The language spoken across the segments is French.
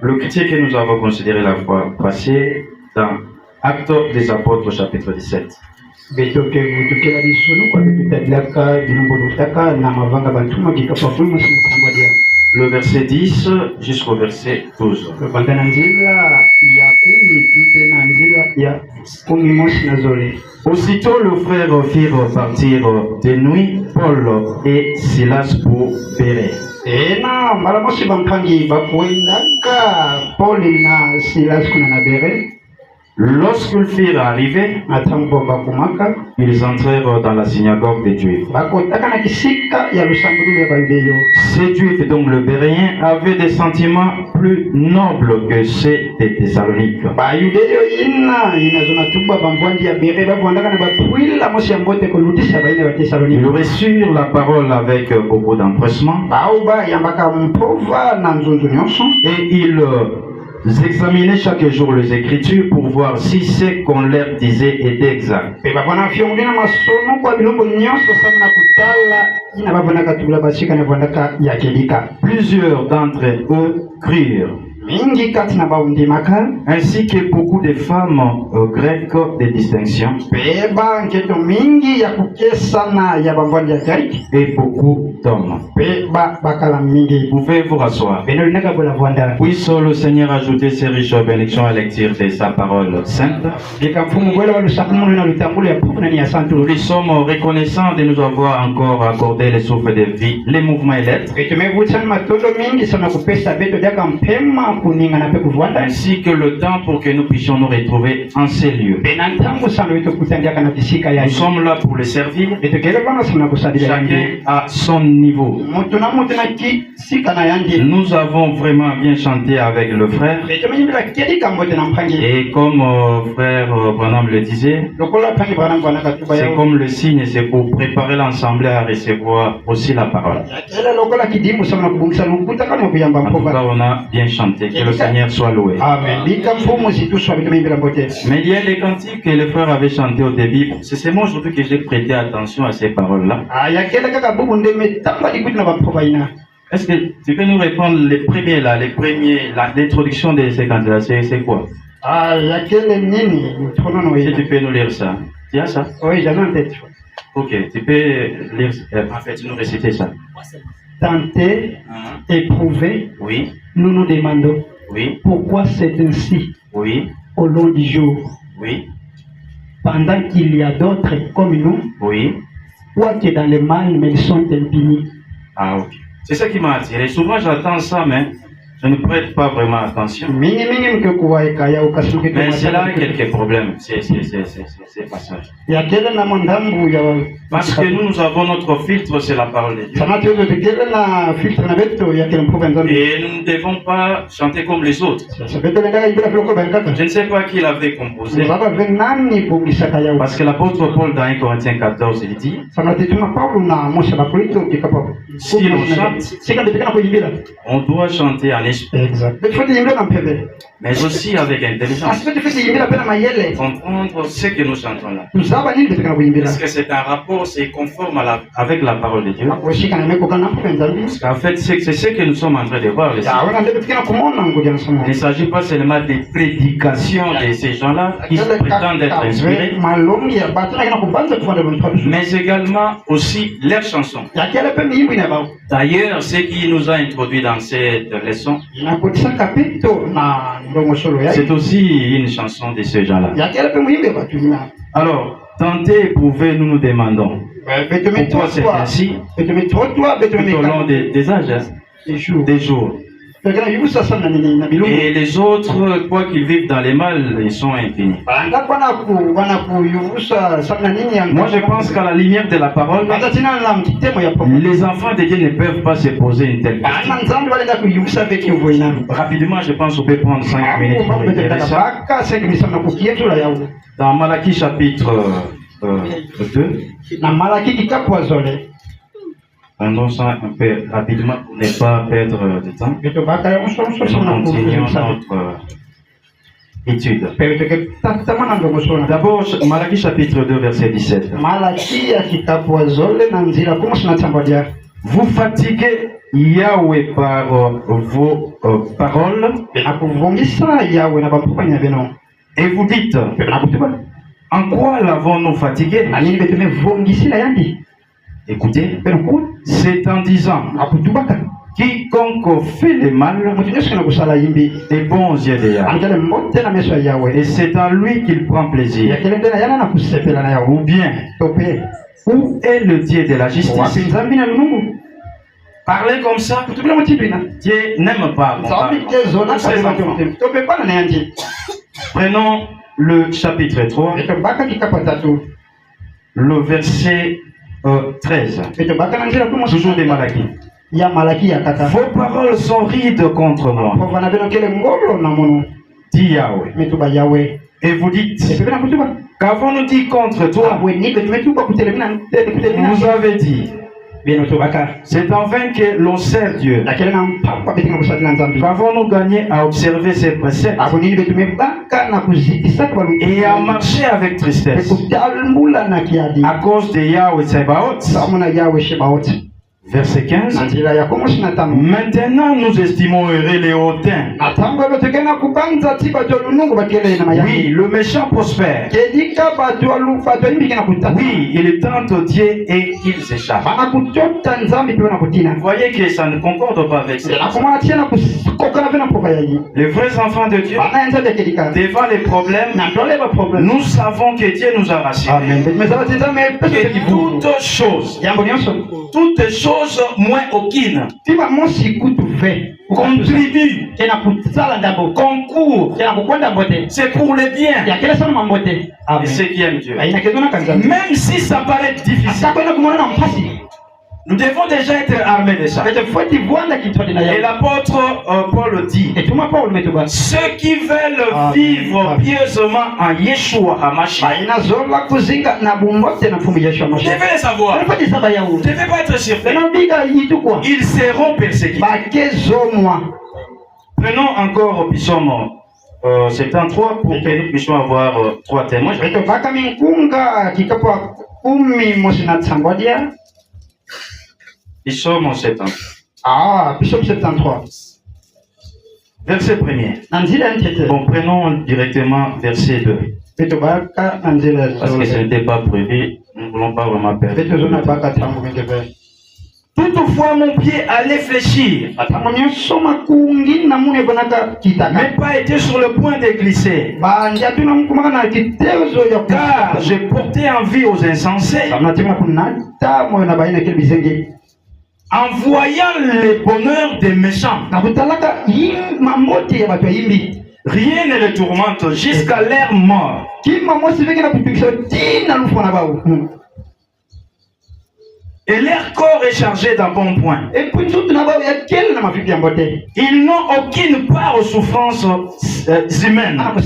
Le critique que nous avons considéré la fois passée dans Actes des Apôtres, chapitre 17. Le verset 10 jusqu'au verset 12. Aussitôt le frère firent partir de nuit Paul et Silas pour Bérée. Lorsqu'ils furent arrivés, ils entrèrent dans la synagogue des Juifs. Ces Juifs, donc le Béréen, avaient des sentiments plus nobles que ceux des Thessaloniques. Ils reçurent la parole avec beaucoup d'empressement et ils examinaient chaque jour les Écritures pour voir si ce qu'on leur disait était exact. Plusieurs d'entre eux crurent, ainsi que beaucoup de femmes grecques de distinction et beaucoup d'hommes. Vous pouvez vous rasseoir. Puisse le Seigneur ajouter ses riches bénédictions à la lecture de sa parole sainte. Nous sommes reconnaissants de nous avoir encore accordé le souffle de vie, les mouvements et l'être, ainsi que le temps pour que nous puissions nous retrouver en ces lieux. Nous sommes là pour les servir, chacun à son niveau. Nous avons vraiment bien chanté avec le frère, et comme frère Branham le disait, c'est comme le signe, c'est pour préparer l'ensemble à recevoir aussi la parole. En tout cas, on a bien chanté. Que le Seigneur soit loué. Amen. Mais il y a les cantiques que le frère avait chanté au début. C'est seulement aujourd'hui que j'ai prêté attention à ces paroles-là. Est-ce que tu peux nous répondre les premiers là, l'introduction de ces cantiques-là, c'est quoi? Si tu peux nous lire ça. Tu as ça? Oui, j'en ai en tête. Ok, tu peux lire, en fait, nous réciter ça. Tenter, éprouver, oui. Nous nous demandons, oui. Pourquoi c'est ainsi, oui. Au long du jour, oui. Pendant qu'il y a d'autres comme nous, oui. Quoique dans le mal, mais ils sont impunis. Ah, ok. C'est ça qui m'a attiré. Souvent j'attends ça, mais je ne prête pas vraiment attention. Mais c'est là quelques problèmes, ces passages. Parce que nous avons notre filtre, c'est la parole de Dieu. Et nous ne devons pas chanter comme les autres. Je ne sais pas qui l'avait composé. Parce que l'apôtre Paul dans 1 Corinthiens 14, il dit, si l'on chante, on doit chanter en esprit. Mais aussi avec intelligence. Comprendre ce que nous chantons là. Est-ce que c'est un rapport, c'est conforme avec la parole de Dieu? Parce qu'en fait, c'est ce que nous sommes en train de voir. Il ne s'agit pas seulement des prédications de ces gens-là qui prétendent être inspirés, mais également aussi leurs chansons. D'ailleurs, ce qui nous a introduit dans cette leçon, c'est aussi une chanson de ces gens-là. Alors, tentez, éprouvez, nous nous demandons. Pourquoi c'est ainsi tout au long des âges, des jours. Et les autres, quoi qu'ils vivent dans les mal, ils sont infinis. Moi, je pense qu'à la lumière de la parole, les enfants de Dieu ne peuvent pas se poser une telle question. Rapidement, je pense qu'on peut prendre 5 minutes pour éclairer ça. Dans Malachie chapitre 2, prenons ça un peu rapidement pour ne pas perdre de temps. Nous continuons notre étude. D'abord, Malachie chapitre 2, verset 17. Vous fatiguez Yahweh par vos paroles. Et vous dites, en quoi l'avons-nous fatigué? Écoutez, c'est en disant, quiconque fait le mal est bon aux yeux de Yahweh. Et c'est en lui qu'il prend plaisir. Ou bien, où est le Dieu de la justice? Parler comme ça, Dieu n'aime pas. Prenons le chapitre 3, le verset 13. Toujours des Malaki. Vos paroles sont rides contre moi, dit Yahweh. Et vous dites, qu'avons-nous dit contre toi? Vous avez dit, c'est en vain que l'on sert Dieu. Qu'avons-nous gagné à observer ses préceptes et à marcher avec tristesse à cause de Yahweh Tsebaoth? Verset 15. Maintenant nous estimons heureux les hautains. Oui, le méchant prospère. Oui, il tente Dieu et ils échappent. Vous voyez que ça ne concorde pas avec ça. Les vrais enfants de Dieu, devant les problèmes, nous savons que Dieu nous a rassurés. Toutes choses moins aucune contribue, concourt, c'est pour le bien. Et ceux qui aiment Dieu, même si ça paraît difficile, nous devons déjà être armés de ça. Et l'apôtre Paul dit, ceux qui veulent vivre pieusement en Yeshua HaMashiach, vous devez le savoir. Vous ne devez pas être surpris. Ils seront persécutés. Prenons encore au psaume 73 pour que nous puissions avoir 3 témoins. Psaume 73. Psaume 73. Verset 1er. Bon, prenons directement verset 2. Parce que ce n'était pas prévu, nous ne voulons pas vraiment perdre. Toutefois, mon pied allait fléchir, mais pas été sur le point de glisser. Car j'ai porté envie aux insensés, en voyant le bonheur des méchants. Rien ne les tourmente jusqu'à leur mort. Et leur corps est chargé d'un bon point. Ils n'ont aucune part aux souffrances humaines. Donc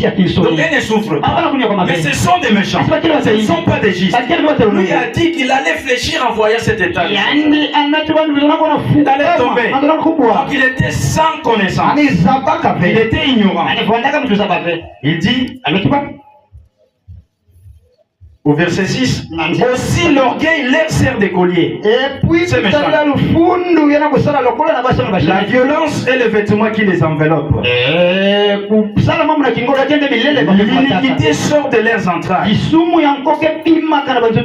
ils ne souffrent pas. Mais ce sont des méchants. Ce ne sont pas des justes. Lui a dit qu'il allait fléchir en voyant cet état. Il allait tomber. Donc il était sans connaissance. Il était ignorant. Il dit au verset 6, aussi l'orgueil leur sert d'écolier. C'est méchant. La violence est le vêtement qui les enveloppe. L'iniquité sort de leurs entrailles.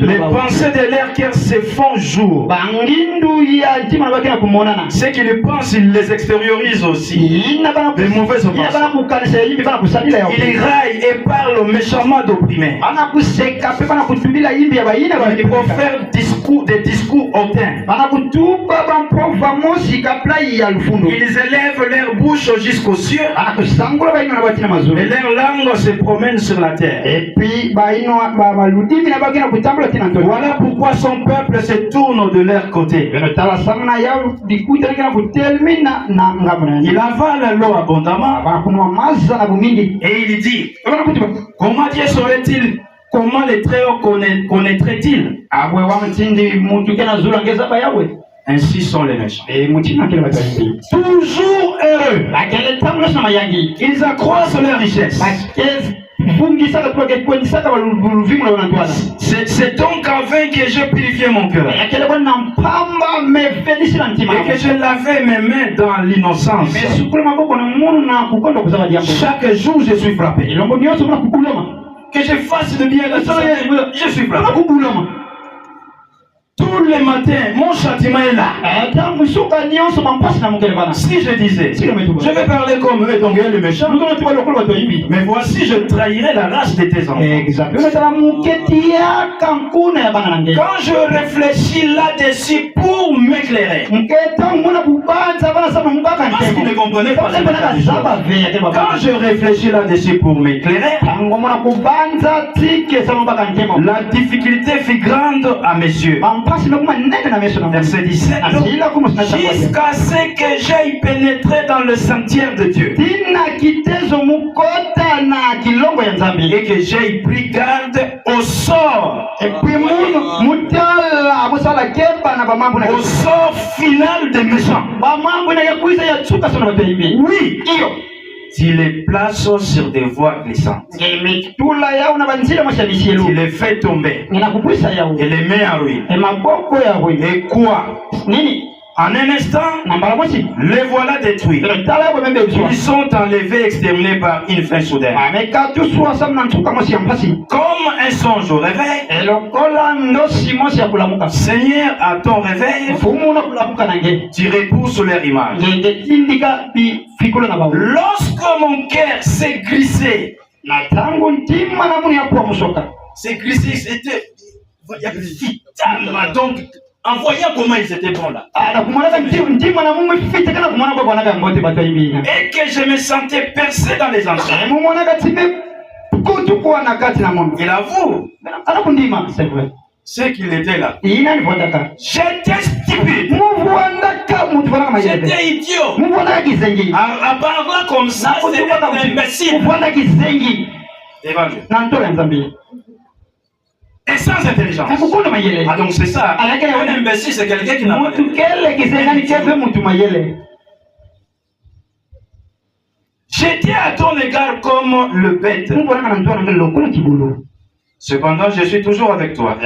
Les pensées de leur cœur se font jour. Ce qu'ils pensent, ils les extériorisent aussi. Les mauvaises pensées. Ils raillent et parlent méchamment d'opprimés. Ils profèrent des discours hautains. Ils élèvent leur bouche jusqu'aux cieux et leur langue se promène sur la terre. Voilà pourquoi son peuple se tourne de leur côté. Il avale l'eau abondamment et il dit, comment Dieu saurait-il? Comment les Très-Hauts connaîtraient-ils? Ainsi sont les méchants. Toujours heureux. Ils accroissent leur richesse. C'est donc en vain que j'ai purifié mon cœur. Et que je lavais mes mains dans l'innocence. Chaque jour je suis frappé. Que je fasse le bien, je suis frappé. Tous les matins, mon châtiment est là. Si je disais, je vais parler comme eux, donc le méchant, mais voici, je trahirai la race de tes enfants. Quand je réfléchis là-dessus pour m'éclairer, parce qu'ils ne comprenaient pas, quand je réfléchis là-dessus pour m'éclairer, la difficulté fut grande à mes yeux. Verset 17. Jusqu'à ce que j'aille pénétrer dans le sanctuaire de Dieu. Et que j'aille pris garde au sort. Au sort final des méchants. Oui. Tu les places sur des voies glissantes. Tu les fais tomber. Et les mets en ruine. Et quoi? En un instant, les voilà détruits. Ils sont enlevés, exterminés par une fin soudaine. Comme un songe au réveil, Seigneur, à ton réveil, tu repousses leur image. Lorsque mon cœur s'est glissé, c'était vital, donc en voyant comment ils étaient bons là. Et que je me sentais percé dans les entrailles. Il avoue. C'est vrai. C'est qu'il était là. J'étais stupide. J'étais idiot. À parler comme ça, c'était imbécile. Évangile. Et sans intelligence. Ah donc c'est ça. Un imbécile, c'est quelqu'un qui n'a pas d'intelligence. J'étais à ton égard comme le bête. Cependant, je suis toujours avec toi.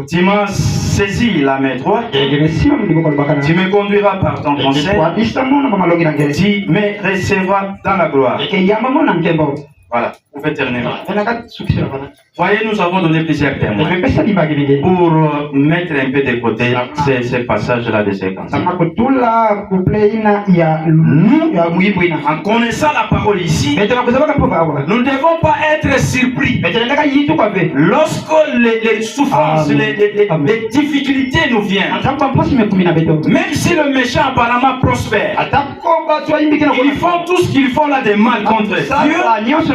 Tu m'as saisi la main droite. Tu me conduiras par ton conseil. Tu me recevras dans la gloire. Voilà, vous pouvez terminer. Voyez, nous avons donné plusieurs témoins pour mettre un peu de côté ces passages-là de séquence. En connaissant la parole ici, nous ne devons pas être surpris lorsque les souffrances, les difficultés nous viennent. Même si le méchant apparemment prospère, ils font tout ce qu'ils font là de mal contre Dieu.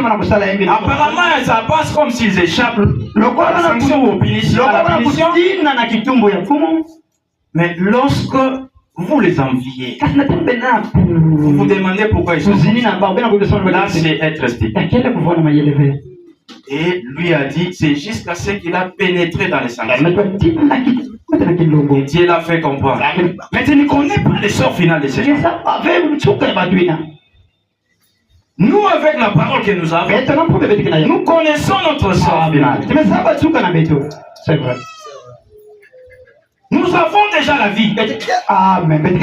Apparemment, ça passe comme s'ils échappent à la sanction ou à la punition. Mais lorsque vous les enviez, vous vous demandez pourquoi ils sont là, c'est être stupide. Et lui a dit, c'est jusqu'à ce qu'il a pénétré dans les sanctions. Et Dieu l'a fait comprendre. Mais tu ne connais pas le sort final de ces gens. Nous, avec la parole que nous avons, nous connaissons notre sort final. C'est vrai. Nous avons déjà la vie. Amen. Et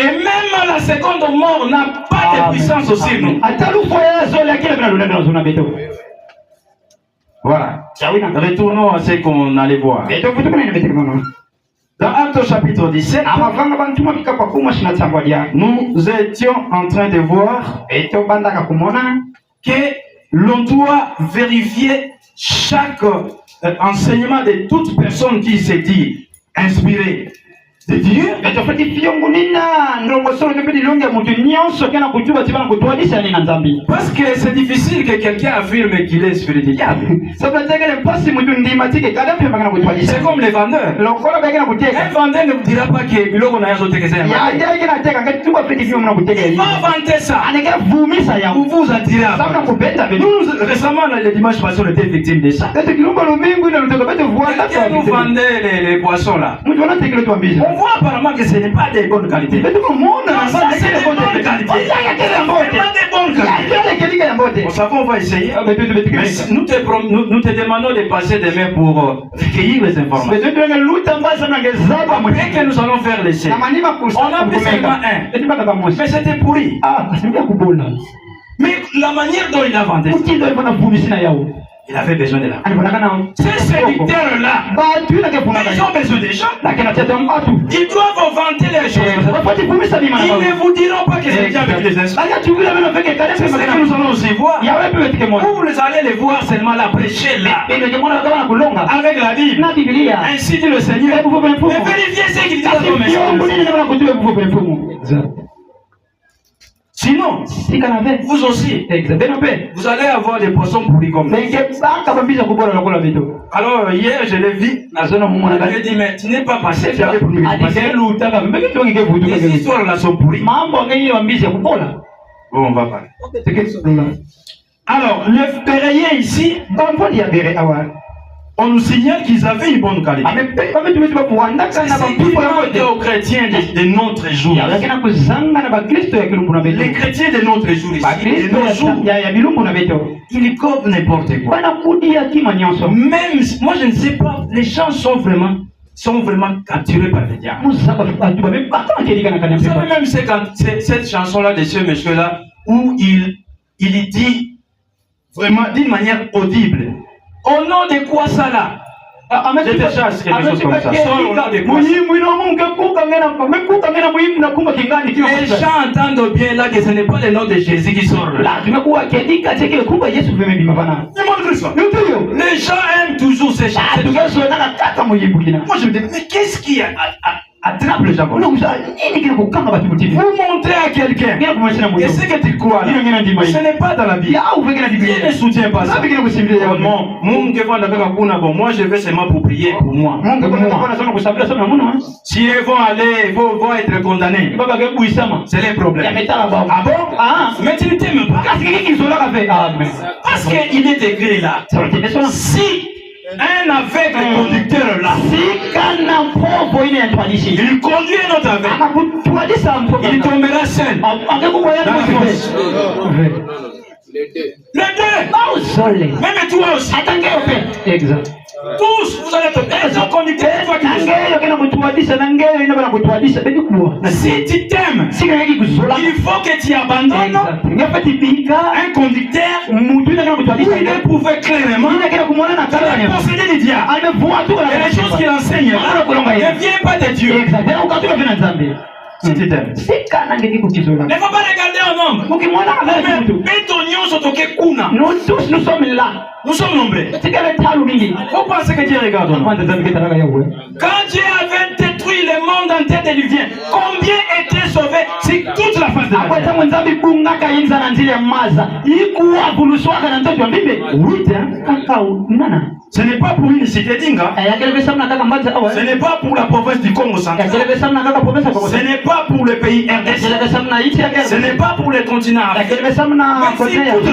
même la seconde mort n'a pas de puissance sur nous. Voilà. Retournons à ce qu'on allait voir. Dans Actes chapitre 17, nous étions en train de voir que l'on doit vérifier chaque enseignement de toute personne qui se dit inspirée de Dieu. Parce que c'est difficile que quelqu'un affirme qu'il est esprit du diable. C'est comme les vendeurs. Un vendeur ne vous dira pas que il va vanter ça. Vous vous attirez. Nous, récemment, le dimanche passé, on était victime de ça. Quelqu'un nous vendait les poissons là. voit apparemment que ce n'est pas des bonnes qualités. Ça, c'est des bonnes qualités. On savait, on va essayer. Mais nous te demandons de passer des mains pour recueillir les informations. Après que nous allons faire l'essai, on a pris seulement un. Mais c'était pourri. Mais la manière dont il a vendu, il avait besoin de l'argent. Ces séducteurs-là, ils ont besoin des gens. Ils doivent vanter les choses. Ils ne vous diront pas que c'est bien avec les instruments. C'est ce que nous allons aussi voir. Vous allez les voir seulement la prêcher là, avec la Bible. Ainsi dit le Seigneur. Mais vérifiez ce qu'il dit dans vos messages. Sinon, vous aussi, vous allez avoir des poissons pourris comme ça. Alors hier, je l'ai vu. Je lui ai dit, mais tu n'es pas passé. Tu avais pour nous passer. Les histoires là sont pourries. Bon, on va parler. Alors, le ferraillé ici, on nous signale qu'ils avaient une bonne qualité. C'est aux chrétiens de notre jour. Les chrétiens de notre jour ici, de nos jours, ils copent n'importe quoi. Même, moi je ne sais pas, les gens sont vraiment capturés par le diable. Vous savez même cette chanson-là de ce monsieur-là, où il dit vraiment d'une manière audible. Au nom de quoi ça là? Je te chasse quelque chose comme ça. Au nom de quoi ça? Les gens entendent bien là que ce n'est pas le nom de Jésus qui sort là. Les gens aiment toujours ces chansons. Moi je me dis, mais qu'est-ce qui attrape les gens? Vous montrez à quelqu'un et ce que tu crois là, ce n'est pas dans la Bible. Il ne soutient pas ça. Moi je vais seulement pour prier pour moi. Si ils vont aller, ils vont être condamnés, c'est les problèmes. Ah bon? Mais tu ne t'aimes pas. Parce qu'il est écrit là, si un aveugle conducteur là, il conduit un autre aveugle, il tombera seul dans la fosse. Les deux. Même toi aussi. Exact. Tous, vous allez tomber. Un conducteur, toi qui si tu t'aimes, il faut que tu abandonnes un conducteur où il pouvait clairement posséder les diables. Et les choses qu'il enseigne là ne viennent pas de Dieu. Si tu t'aimes. Ne faut pas regarder un homme. Nous tous, nous sommes là. Nous sommes nombreux. Vous pensez que Dieu regarde un homme? Quand Dieu avait détruit le monde antédiluvien, combien étaient sauvés si toute la face de la terre? 8, hein? Ce n'est pas pour une cité d'Inga. Ce n'est pas pour la province du Congo central. Ce n'est pas pour le pays RDC. Ce n'est pas pour le continent africain. Mais c'est toute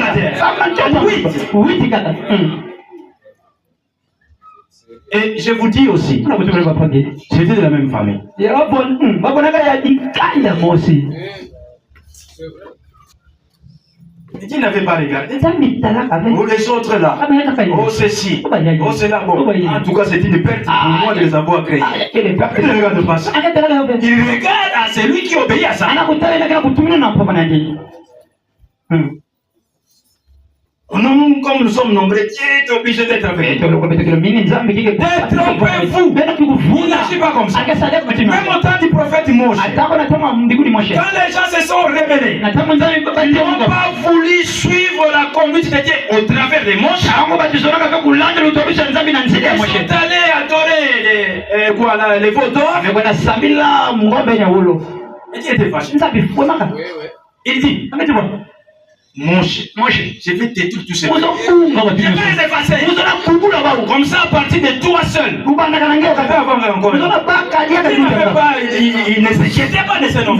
la terre. Oui. Et je vous dis aussi, j'étais de la même famille. Et qui n'avait pas regardé? Ou les autres là? Oh ceci, oh cela. Bon, en tout cas c'est une perte pour moi de les avoir créés. Il ne regarde pas ça. Il regarde à celui qui obéit à ça. Non, comme nous sommes nombreux, Dieu est obligé d'être avec nous. Détrompez-vous. Vous n'agissez pas comme ça. Même au temps du prophète Moïse, quand les gens se sont rebellés, ils n'ont pas voulu suivre la conduite de Dieu au travers des Moïse. Ils sont allés adorer les veaux d'or. Et Dieu était fâché. Il dit, Moïse, je vais détruire tout ce monde. Je vais les effacer. Comme ça, à partir de toi seul. Il ne s'inquiétait pas de ce nom.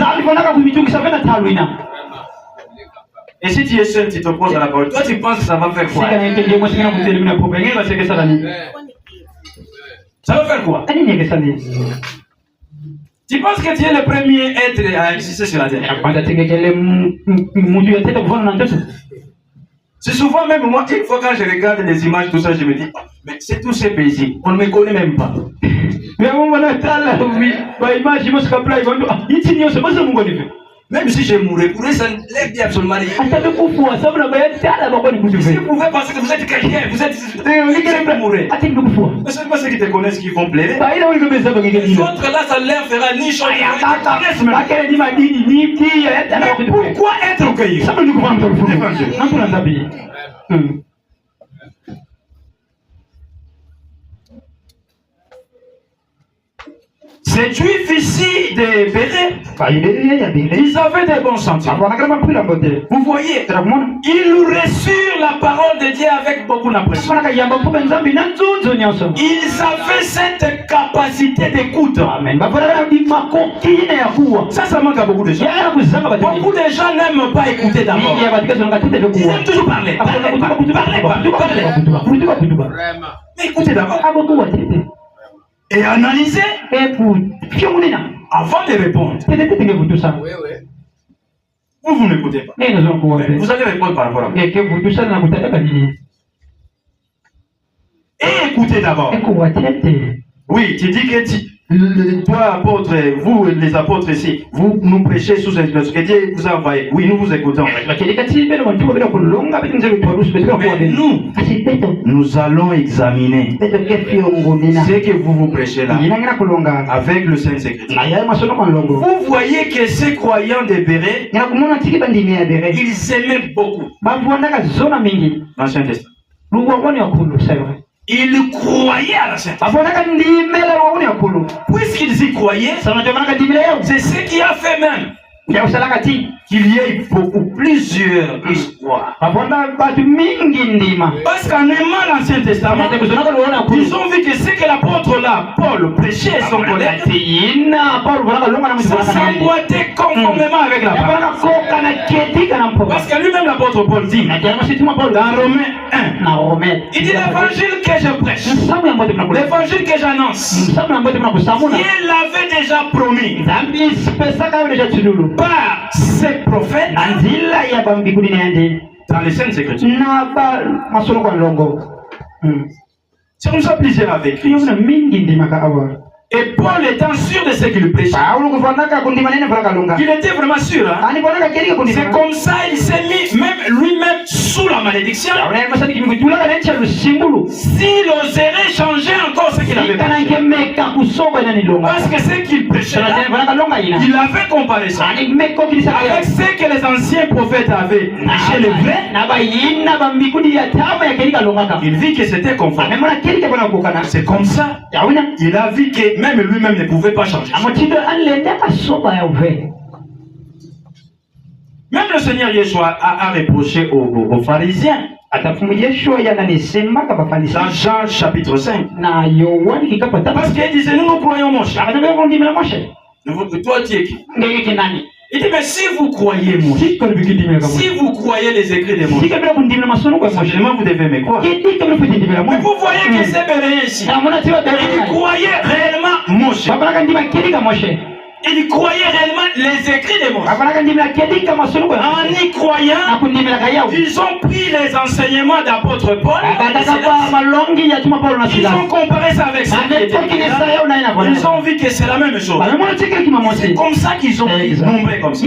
Et si tu es seul, tu te poses à la parole. Toi, tu penses que ça va faire quoi? Ça va faire quoi? Tu penses que tu es le premier être à exister sur la terre? C'est souvent même moi, une fois quand je regarde les images, tout ça, je me dis, mais c'est tous ces pays, on ne me connaît même pas. Même si je mourrais, pour eux, ça ne lève bien absolument rien. Si vous pouvez penser que vous êtes quelqu'un, vous êtes mourir. Mais c'est pas ceux qui te connaissent qui vont plaider. Les autres là, ça ne leur fera ni chose. Mais pourquoi être recueilli? Ces juifs ici de Béret, ils avaient des bons sentiments. Vous voyez, ils reçurent la parole de Dieu avec beaucoup d'impression. Ils avaient cette capacité d'écoute. Ça manque à beaucoup de gens. Beaucoup de gens n'aiment pas écouter d'abord. Ils aiment toujours parler. Mais écoutez d'abord. Et analyser avant de répondre. Vous n'écoutez pas. Vous allez répondre par rapport à moi. Et écoutez d'abord. Oui, tu dis que toi, apôtre, vous, les apôtres ici, vous nous prêchez sous l'inspiration que Dieu vous a envoyé. Oui, nous vous écoutons. Mais nous allons examiner ce que vous prêchez là avec le Saint-Écriture. Vous voyez que ces croyants de Béret, ils aimaient beaucoup l'Ancien Testament. Ils croyaient à la Sainte-Esprit. Puisqu'ils y croyaient, c'est ce qui a fait même qu'il y ait beaucoup, plusieurs histoires. Parce qu'en aimant l'Ancien Testament, ils ont vu que ce que l'apôtre là, Paul, prêchait son collègue, ça s'emboîtait conformément avec la parole. Parce que lui-même l'apôtre Paul dit, dans Romains 1, il dit l'évangile que je prêche, l'évangile que j'annonce, il l'avait déjà promis par ses prophètes dans les Saintes Écritures. C'est comme ça plusieurs avec lui. Et Paul étant sûr de ce qu'il prêchait, il était vraiment sûr. Hein? C'est comme ça il s'est mis même lui-même sous la malédiction. S'il oserait changer encore ce qu'il avait prêché. Parce que ce qu'il prêchait là, il avait comparé ça avec ce que les anciens prophètes avaient prêché le vrai. Il vit que c'était conforme. C'est comme ça. Il a vu que même lui-même ne pouvait pas changer. Même le Seigneur Yeshua a reproché aux pharisiens. Dans Jean chapitre 5. Parce qu'il disait, nous croyons mon cher. Toi tu es qui? Il dit, mais si vous croyez moi, si vous croyez les écrits de moi, seulement vous devez me croire. Mais vous voyez que c'est Béréen ici. Il croyait réellement Moshe. Il croyait réellement les écrits de Moshe. En y croyant, ils ont pris les enseignements d'apôtre Paul. Ils ont comparé ça avec ça. Ils ont vu que c'est la même chose. C'est comme ça qu'ils ont nombré comme ça.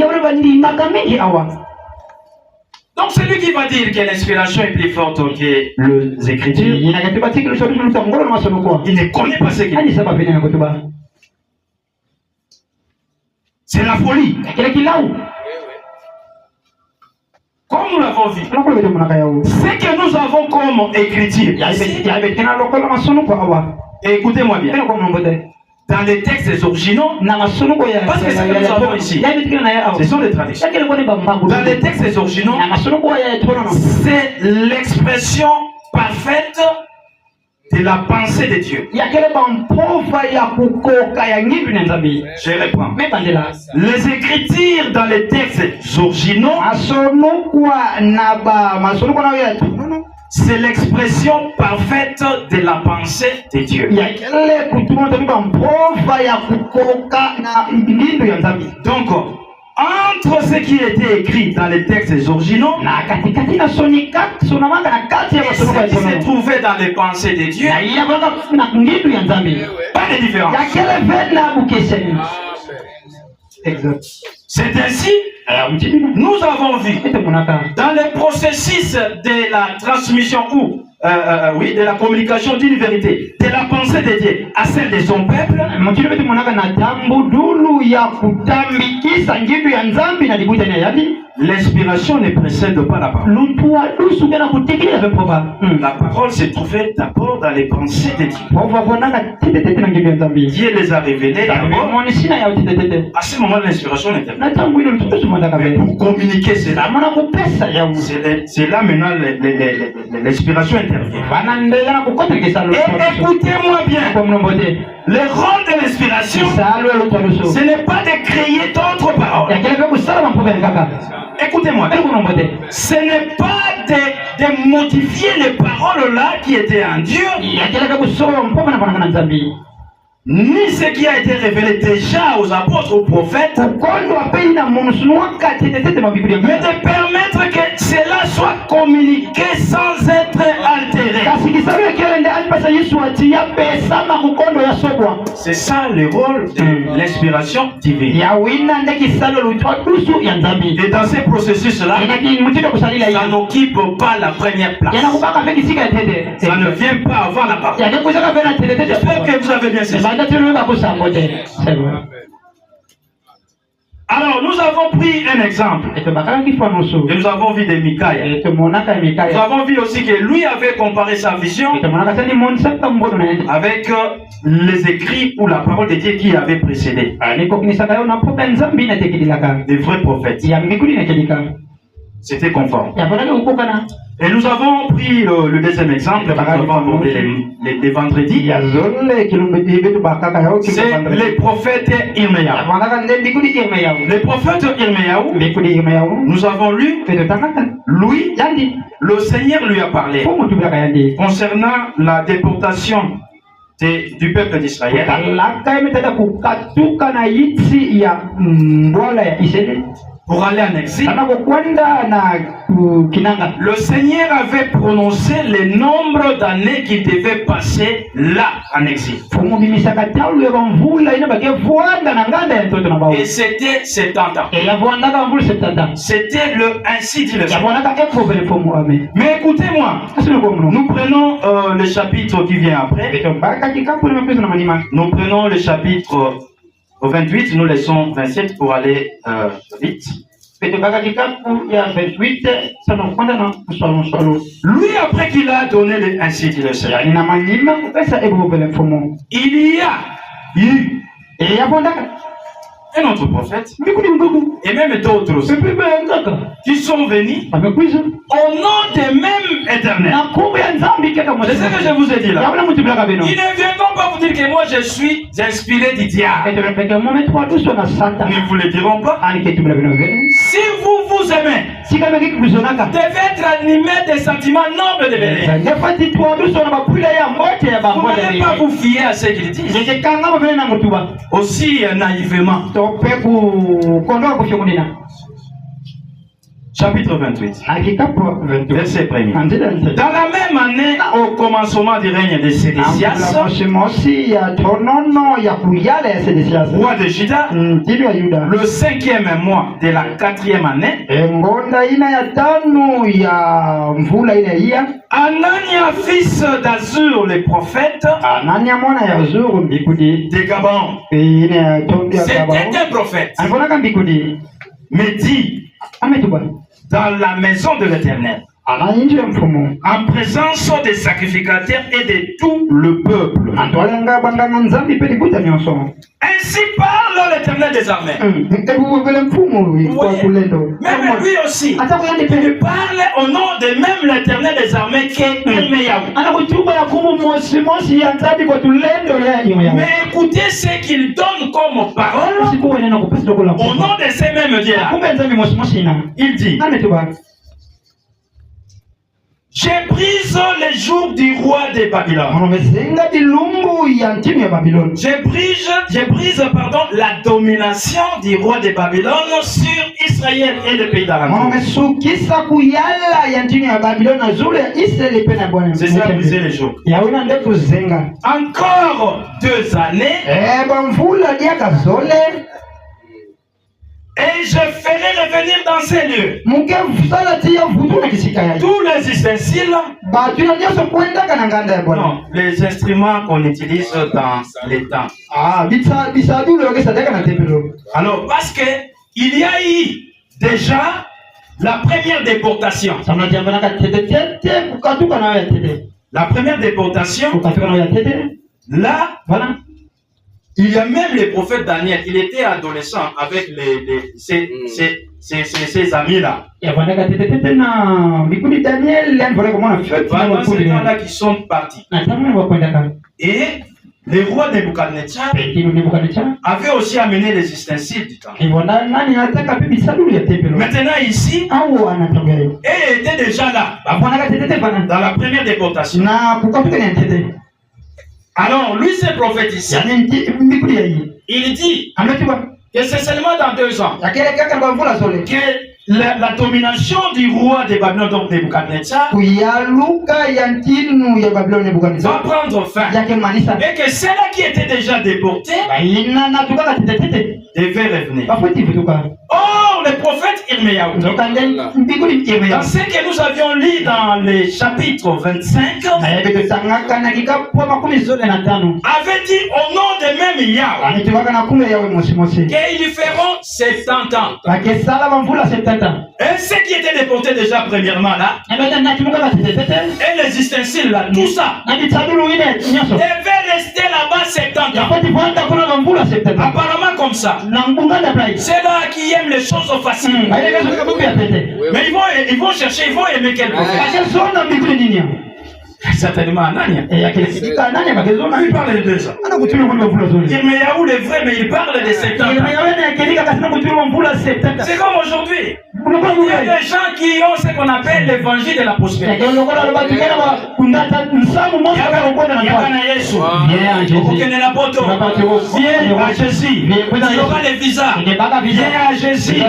Donc celui qui va dire que l'inspiration est plus forte que les Écritures, il ne connaît pas ce qu'il dit. C'est la folie. Comme nous l'avons vu, ce que nous avons comme écriture, écoutez-moi bien, dans les textes originaux, parce que ce que nous avons ici, ce sont des traductions. Dans les textes originaux, c'est l'expression parfaite de la pensée de Dieu. Je reprends. Les écritures dans les textes originaux c'est l'expression parfaite de la pensée de Dieu. Donc, entre ce qui était écrit dans les textes originaux et ce qui se trouvait dans les pensées de Dieu, pas de différence. C'est ainsi, nous avons vu dans le processus de la transmission ou de la communication d'une vérité, de la pensée de Dieu à celle de son peuple. L'inspiration ne précède pas la parole. La parole se trouvait d'abord dans les pensées de Dieu. Dieu les a révélées d'abord. À ce moment, l'inspiration n'était pas. Mais pour communiquer cela, c'est là maintenant l'inspiration intervient. Et écoutez-moi bien. Le rôle de l'inspiration, ce n'est pas de créer d'autres paroles. Écoutez-moi, ce n'est pas de modifier les paroles là qui étaient en Dieu, ni ce qui a été révélé déjà aux apôtres, aux prophètes, mais de permettre que cela soit communiqué sans être altéré. C'est ça le rôle de l'inspiration divine. Et dans ces processus-là, ça n'occupe pas la première place. Ça ne vient pas avant la parole. J'espère que vous avez bien saisi. Alors, nous avons pris un exemple. Et nous avons vu de Mikaïa. Nous avons vu aussi que lui avait comparé sa vision avec les écrits ou la parole de Dieu qui avait précédé. Des vrais prophètes. C'était conforme. Et nous avons pris le deuxième exemple, nous avons abordé les vendredis. C'est les prophètes Irméaou. Les prophètes Irméaou, nous avons lu, lui, le Seigneur lui a parlé concernant la déportation du peuple d'Israël. Pour aller en exil, le Seigneur avait prononcé le nombre d'années qu'il devait passer là en exil. Et c'était 70 ans. C'était ainsi dit le Seigneur. Mais écoutez-moi, nous prenons le chapitre qui vient après. Nous prenons le chapitre 28, nous laissons 27 pour aller vite. Lui, après qu'il a donné ainsi dit le Seigneur, il y a eu un autre prophète et même d'autres aussi qui sont venus au nom des mêmes éternels. C'est ce que je vous ai dit là. Ils ne viendront pas vous dire que moi je suis inspiré du diable. Ils ne vous le diront pas. Si vous vous aimez, devez être animé des sentiments nobles de vérité. Vous n'allez pas vous fier à ce qu'ils disent aussi naïvement. Chapitre 28, verset 1er. Dans la même année, au commencement du règne de Sédécias, roi de Juda, le 5e mois de la 4e année, Anania, fils d'Azur, le prophète, de Gabon, c'était un prophète, mais dit dans la maison de l'Éternel, en présence des sacrificateurs et de tout le peuple. Ainsi parle l'Éternel des armées. Même lui aussi, il parle au nom de même l'Éternel des armées qui est Irméaou. Mais écoutez ce qu'il donne comme parole au nom de ces mêmes dieux. Il dit, Je brise les jours du roi de Babylone. Je brise la domination du roi de Babylone sur Israël et le pays d'Aram. C'est ça, briser les jours. Encore 2 années. Et je ferai revenir dans ces lieux tous les ustensiles, non, les instruments qu'on utilise dans les temps. Alors, parce que il y a eu déjà la première déportation. La première déportation, là, voilà. Il y a même le prophète Daniel, il était adolescent avec ses amis-là. Pendant ces temps-là qui sont partis. Et le roi Nebuchadnezzar avait aussi amené les ustensiles du temple. Maintenant ici, il était déjà là, dans la première déportation. Alors, lui, c'est prophète ici. Il dit que c'est seulement dans 2 ans que la domination du roi de Babylone, donc Nebuchadnezzar, va prendre fin. Et que ceux-là qui étaient déjà déportés devaient revenir. Or, le prophète Irmiyahu, dans ce que nous avions lu dans le chapitre 25, avait dit au nom de même Yahweh qu'ils feront 70 ans. Et ceux qui étaient déportés déjà premièrement là, et les ustensiles là, tout ça, devaient rester là-bas 70 ans. Apparemment comme ça. C'est là qui aiment les choses faciles. Mais ils vont chercher, ils vont aimer quel prophète. Certainement Anania. Il parle de 2 ans. Irmiyahu le vrai, mais il parle de 70 ans. C'est comme aujourd'hui. Il y a des gens qui ont ce qu'on appelle l'évangile de la prospérité. Il y a Jésus. Il y aura les visas. Il y a Jésus. Il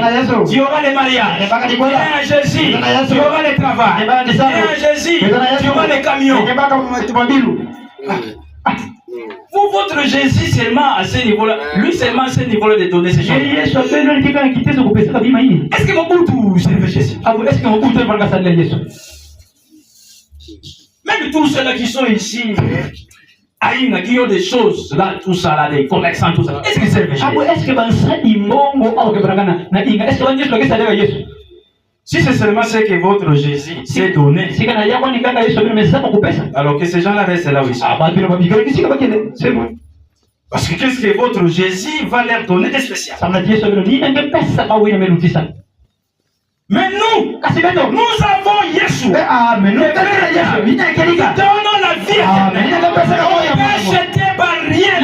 y aura les mariages. Il y a Jésus. Il y aura les travaux. Il y a Jésus. Il y aura les camions. Vous, votre Jésus seulement à ce niveau-là, lui seulement à ce niveau-là de donner ces choses. Est-ce que mon bout c'est Jésus? Est-ce que mon bout c'est Jésus? Même tous ceux-là qui sont ici, qui ont des choses là, tout ça là, des commerçants, tout ça. Est-ce que c'est Jésus? Est-ce que si c'est seulement ce que votre Jésus s'est donné, alors que ces gens-là restent là où ils sont. C'est vrai. Parce que qu'est-ce que votre Jésus va leur donner de spécial? Mais nous avons Yeshua. Donnons la vie éternelle. Acheté par rien.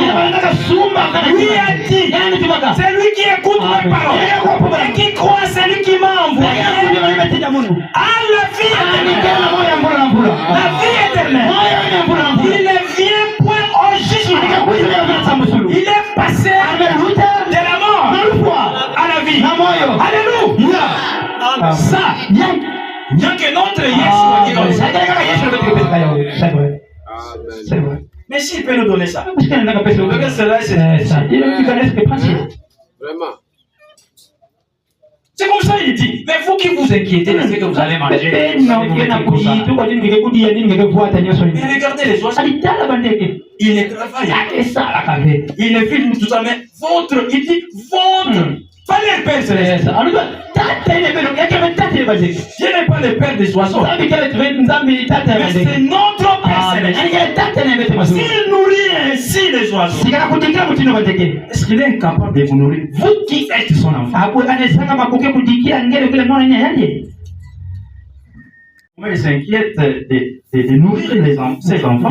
Lui a dit, c'est lui qui écoute mes paroles et qui croit, c'est lui qui m'a envoyé. Ah, la vie éternelle. La vie éternelle. Il ne vient point au jugement. Il est passé de la mort à la vie. Alléluia. Ça, il n'y a que notre Yeshua qui donne ça. C'est vrai. Mais s'il peut nous donner ça, parce que cela c'est vraiment. C'est comme ça il dit. Mais vous qui vous inquiétez de ce que vous allez manger, mais regardez les oiseaux. Il ne travaille. Il ne filme tout ça, mais votre, il dit votre. Pas les pères célestes. Dieu n'est pas le père des oiseaux. Mais c'est notre Père céleste. S'il nourrit ainsi les oiseaux, est-ce qu'il est incapable de vous nourrir? Vous qui êtes son enfant. Comment il s'inquiète de nourrir ses enfants?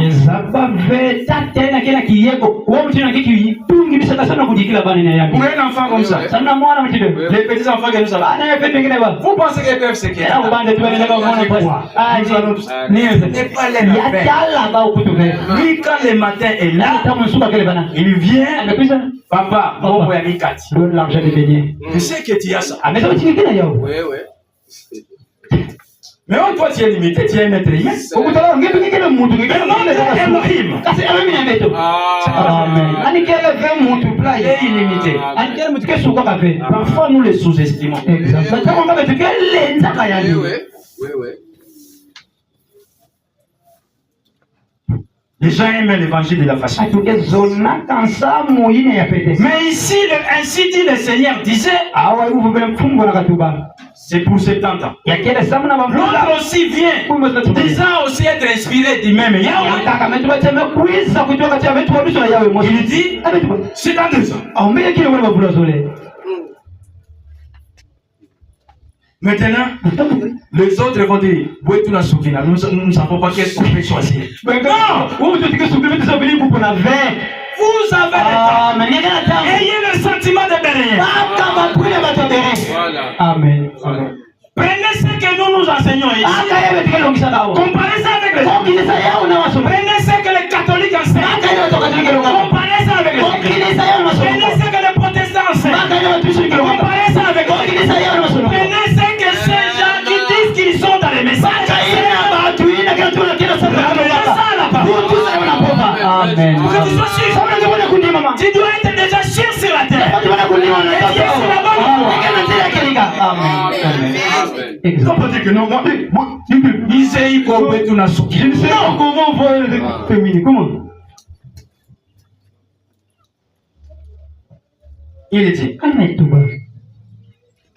un enfant comme ça, les petits enfants que nous avons, vous pensez qu'ils peuvent se quitter? Nous allons pas les faire. Lui, quand le matin est là, il vient, papa, donne l'argent de bénir. Tu sais que tu as ça. Oui. Mais toi, tu es limité, tu es un être humain. Il est illimité. Parfois, nous les sous-estimons. Oui. Les gens aiment l'évangile de la façon. Mais ici, ainsi dit le Seigneur disait, c'est pour 70 ans. L'autre aussi vient, disant aussi être inspiré du même Yahweh. Il dit, c'est dans 2 ans. Maintenant, les autres vont dire, nous ne savons pas qu'est-ce qu'on peut choisir. Mais non! Vous avez le temps. Ayez le sentiment de bénédiction. Amen. Prenez ce que nous enseignons ici. Comparez ça avec les autres. Prenez ce que les catholiques enseignent. Comparez ça avec les autres. Prenez ce que les protestants enseignent. Comparez ça avec les autres. Prenez ce que ces gens qui disent qu'ils sont dans les messages. Amen. Tu dois être déjà sûr sur la terre. Comment dire que non, moi, Isaïe Kobe Tunasuki. Je ne sais pas comment on voit le féminin. Comment? Il dit,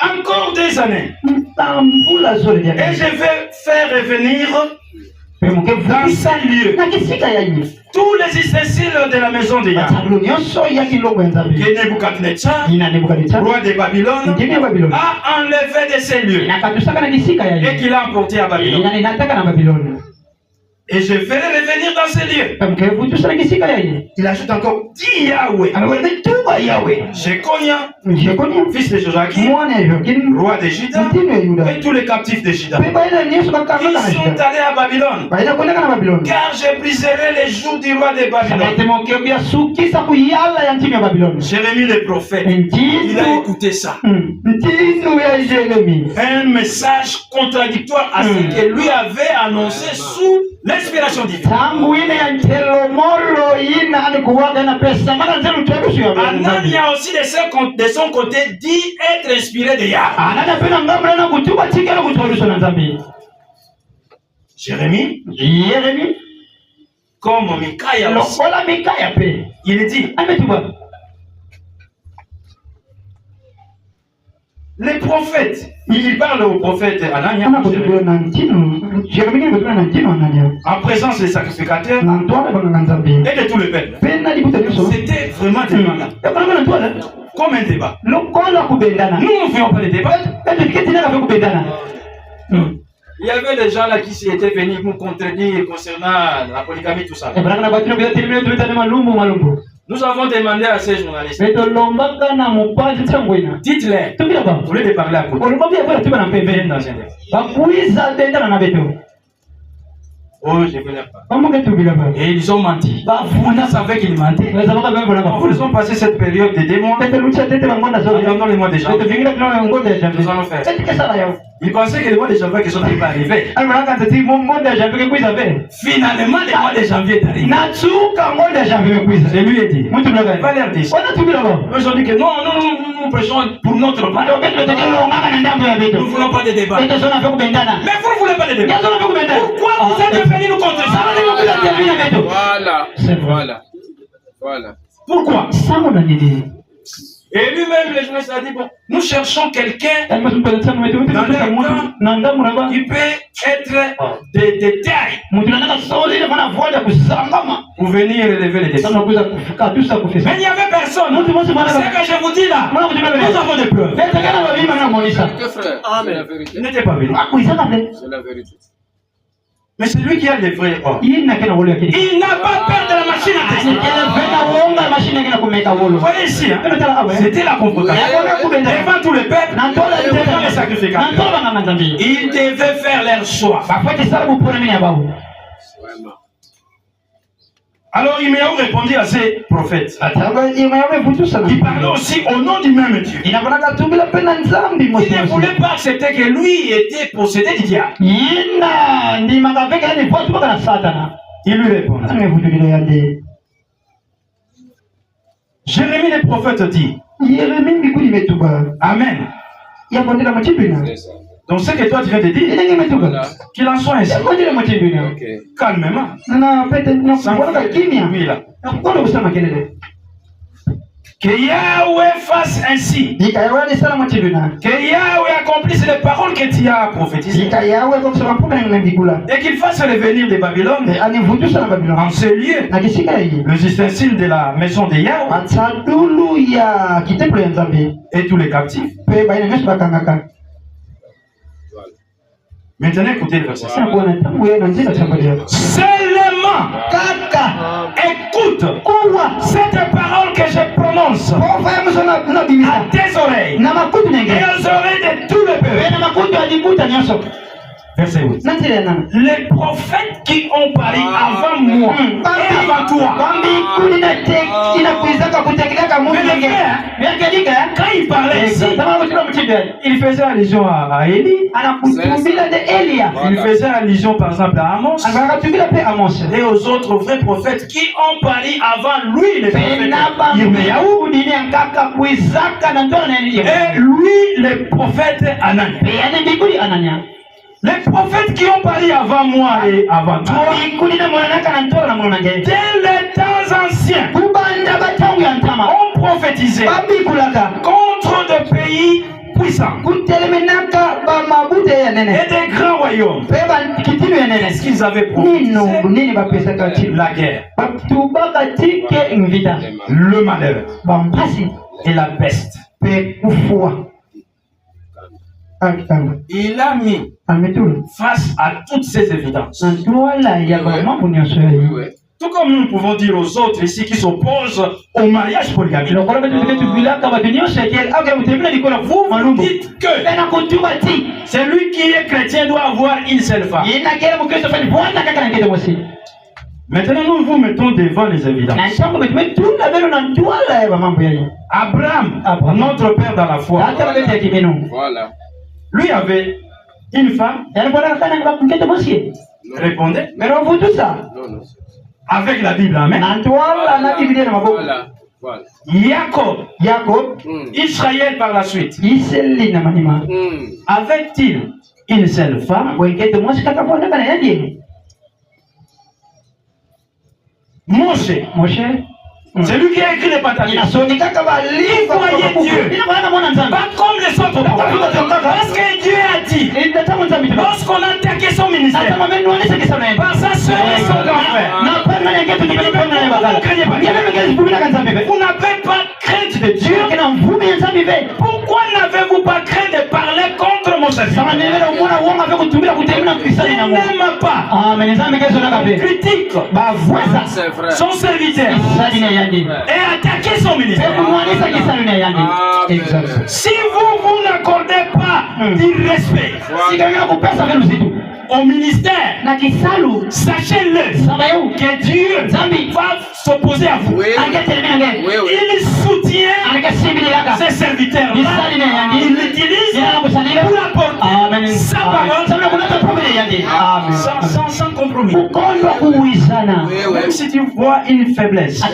encore des années. Et je vais faire revenir dans ces lieux tous les ustensiles de la maison de Yahweh que Nebuchadnezzar, roi de Babylone, a enlevé de ces lieux et qu'il a emporté à Babylone. Et je ferai revenir dans ces lieux. Il ajoute encore, dit Yahweh. Jéconia, fils de Joachim, roi de Juda, et tous les captifs de Juda, qui sont allés à Babylone. Car je briserai les joues du roi de Babylone. Jérémie le prophète, il a écouté ça. Un message contradictoire à ce que lui avait annoncé sous l'inspiration divine. Anania aussi de son côté dit être inspiré de Yahweh. Jérémie, comme Mikaïa aussi, il dit, les prophètes, il parle aux prophètes Anania, en présence des sacrificateurs et de tout le peuple. C'était vraiment demandant. Comme un débat. Nous ne faisons pas de débat. Il y avait des gens là qui étaient venus nous contredire concernant la polygamie, tout ça. Nous avons demandé à ces journalistes, dites-les, vous voulez parler à côté. Oh, je ne voulais pas. Et ils ont menti. Vous savez qu'ils mentaient. Nous ont passé cette période de démons. Attendons le mois de janvier. Nous allons faire. Ils pensaient que le mois de janvier qu'ils sont arrivés. Finalement, le mois de janvier est arrivé. Je lui ai dit, va leur dire. Ils ont dit que non, nous prêchons pour notre part. Nous ne voulons pas de débat. Mais vous ne voulez pas de débat. Pourquoi vous êtes venus nous contre ça? Voilà. Pourquoi? Et lui-même, le journaliste a dit, bon, nous cherchons quelqu'un dans le camp qui peut être de taille pour venir élever les défis. Mais il n'y avait personne. C'est que je vous dis là, nous avons des preuves. Il n'était pas venu. C'est la vérité. Mais c'est lui qui a les vrais. Il n'a pas peur de la machine à tester. Vous voyez ici, hein? C'était la confrontation. Devant tous les peuples, devant les sacrificateurs. Ils devaient faire leur choix. Alors Yirmiyahu répondit à ces prophètes. Il parlait aussi au nom du même Dieu. Il ne voulait pas accepter que lui était possédé du diable. Il lui répondit. Jérémie le prophète dit. Amen. Donc ce que toi tu viens de dire, qu'il en soit ainsi. Calmement. Que Yahweh fasse ainsi. Que Yahweh accomplisse les paroles que tu as prophétisées. Et qu'il fasse revenir de Babylone en ce lieu les ustensiles de la maison de Yahweh et tous les captifs. Maintenant, écoutez le verset. Seulement, écoute cette parole que je prononce à tes oreilles et aux oreilles de tout le peuple. Verset 8. Les prophètes qui ont parlé avant moi et avant toi. Quand il parlait ici, il faisait allusion à Élie. Il faisait allusion par exemple à Amos et aux autres vrais prophètes qui ont parlé avant lui, les prophètes Yirmiyahu, et lui, les prophètes Anania. Les prophètes qui ont parlé avant moi et avant toi, dès les temps anciens, ont prophétisé contre des pays puissants et des grands royaumes. Qu'est-ce qu'ils avaient prophétisé? La guerre, le malheur et la peste. Il a mis face à toutes ces évidences. Tout comme nous pouvons dire aux autres ici qui s'opposent au mariage polygamique. Vous dites que celui qui est chrétien doit avoir une seule femme. Maintenant, nous vous mettons devant les évidences. Abraham, notre père dans la foi, lui avait une femme. Répondez. Avec la Bible, amen. Jacob, Israël par la suite. Avait-il une seule femme? Moshe. C'est lui qui a écrit les Pentateuques. Il voyait Dieu. Pas comme les autres. Parce que Dieu a dit, lorsqu'on a attaqué son ministère, par sa soeur et son grand frère, vous n'avez pas crainte de Dieu. Pourquoi n'avez-vous pas crainte de parler contre mon serviteur? Il n'aime pas. Critique son serviteur et attaquer son ministère. Si vous n'accordez pas du respect au ministère, sachez-le que Dieu va s'opposer à vous. Il soutient ses serviteurs. Il l'utilise pour apporter sa parole sans compromis. Même si tu vois une faiblesse, que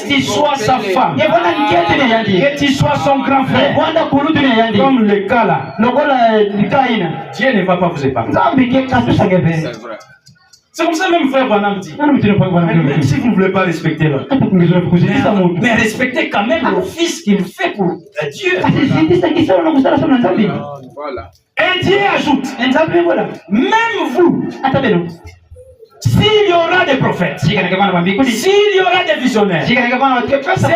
tu sois sa femme, que tu sois son grand frère, comme le cas là, Dieu ne va pas vous épargner. C'est comme ça même frère Branham dit. Même si vous ne voulez pas respecter l'autre, mais respectez quand même le fils qu'il fait pour Dieu. Et Dieu ajoute, même vous, S'il y aura des prophètes, s'il y aura des visionnaires, c'est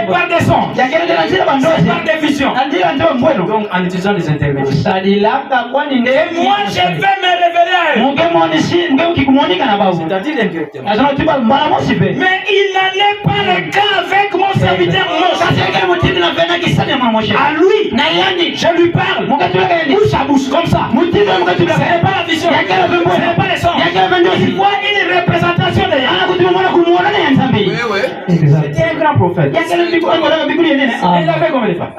par des songes, c'est par des visions. Donc en utilisant les intermédiaires. Et moi je vais me révéler à eux. C'est-à-dire indirectement. Mais il n'en est pas le cas avec mon serviteur Moshe. À lui, je lui parle bouche à bouche comme ça. Ce n'est pas la vision, ce n'est pas les songes. Il voit une représentation de Yahweh. C'était un grand prophète. Il avait combien de femmes?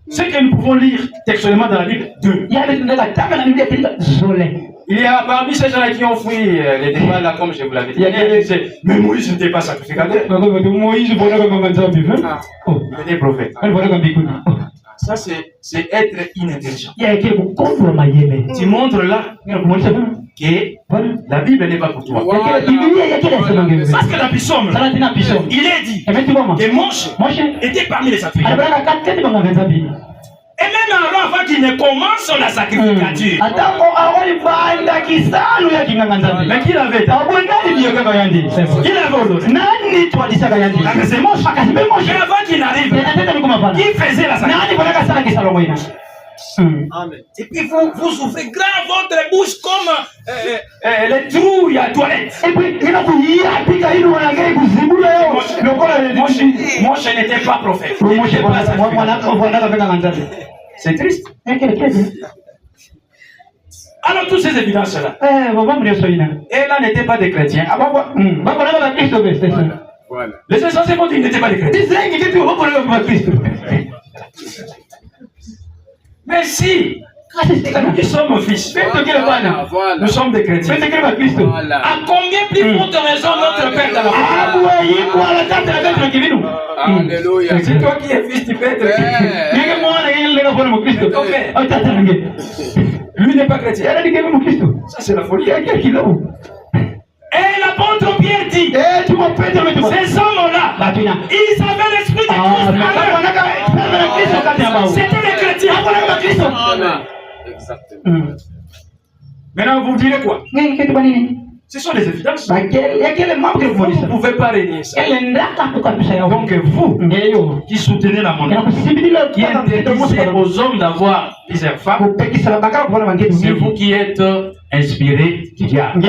Ce que nous pouvons lire textuellement dans la Bible, 2. Il y a parmi ces gens qui ont fui les débats là, comme je vous l'avais dit. Mais Moïse n'était pas sacrificateur. Moïse était prophète. Ça, c'est être inintelligent. Tu montres là que la Bible n'est pas pour toi. Parce que la Psaume, il est dit que Moshe était parmi les sacrificateurs. Et même Aaron, avant qu'il ne commence la sacrificature. Mais qui l'avait? Qui l'avait ordonné? Mais c'est Moshe. Mais avant qu'il arrive, qui faisait la sacrificature? Amen. Et puis vous ouvrez grand votre bouche comme les trous à toilette. Moshe n'était pas prophète. C'est triste. Alors toutes ces évidences là. Et là n'étaient pas des chrétiens. Voilà. Les essentiels vont dire qu'ils n'étaient pas des chrétiens. Mais si nous sommes fils, nous sommes des chrétiens. À combien plus forte raison notre Père dans la Alléluia. C'est toi qui es fils, tu peux être lui n'est pas chrétien. Ça c'est la folie. Et l'apôtre Pierre dit, ces hommes-là, ils avaient l'esprit de Christ. C'était des chrétiens. Exactement. Maintenant, vous direz quoi? Ce sont les évidences. Vous ne pouvez pas régner ça. Donc vous, qui soutenez la monnaie, qui interdisez aux hommes d'avoir plusieurs femmes, c'est vous qui êtes inspiré du diable.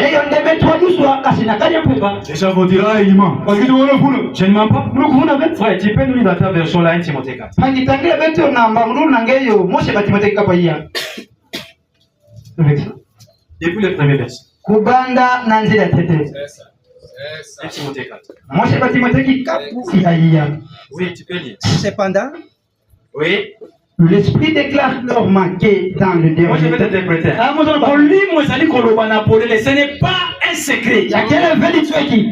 Déjà vous direz, il ment. Je ne mens pas. Frère, tu peux nous lire dans ta version là, 1 Timothée 4. Depuis le premier verset. Kubanda nanzira tete. 1 Timothée 4. Moshe Timothée 4. Oui, tu peux lire. Cependant, oui. L'esprit déclare clairement que dans le dernier. Moi je vais t'interpréter. Ce n'est pas un secret.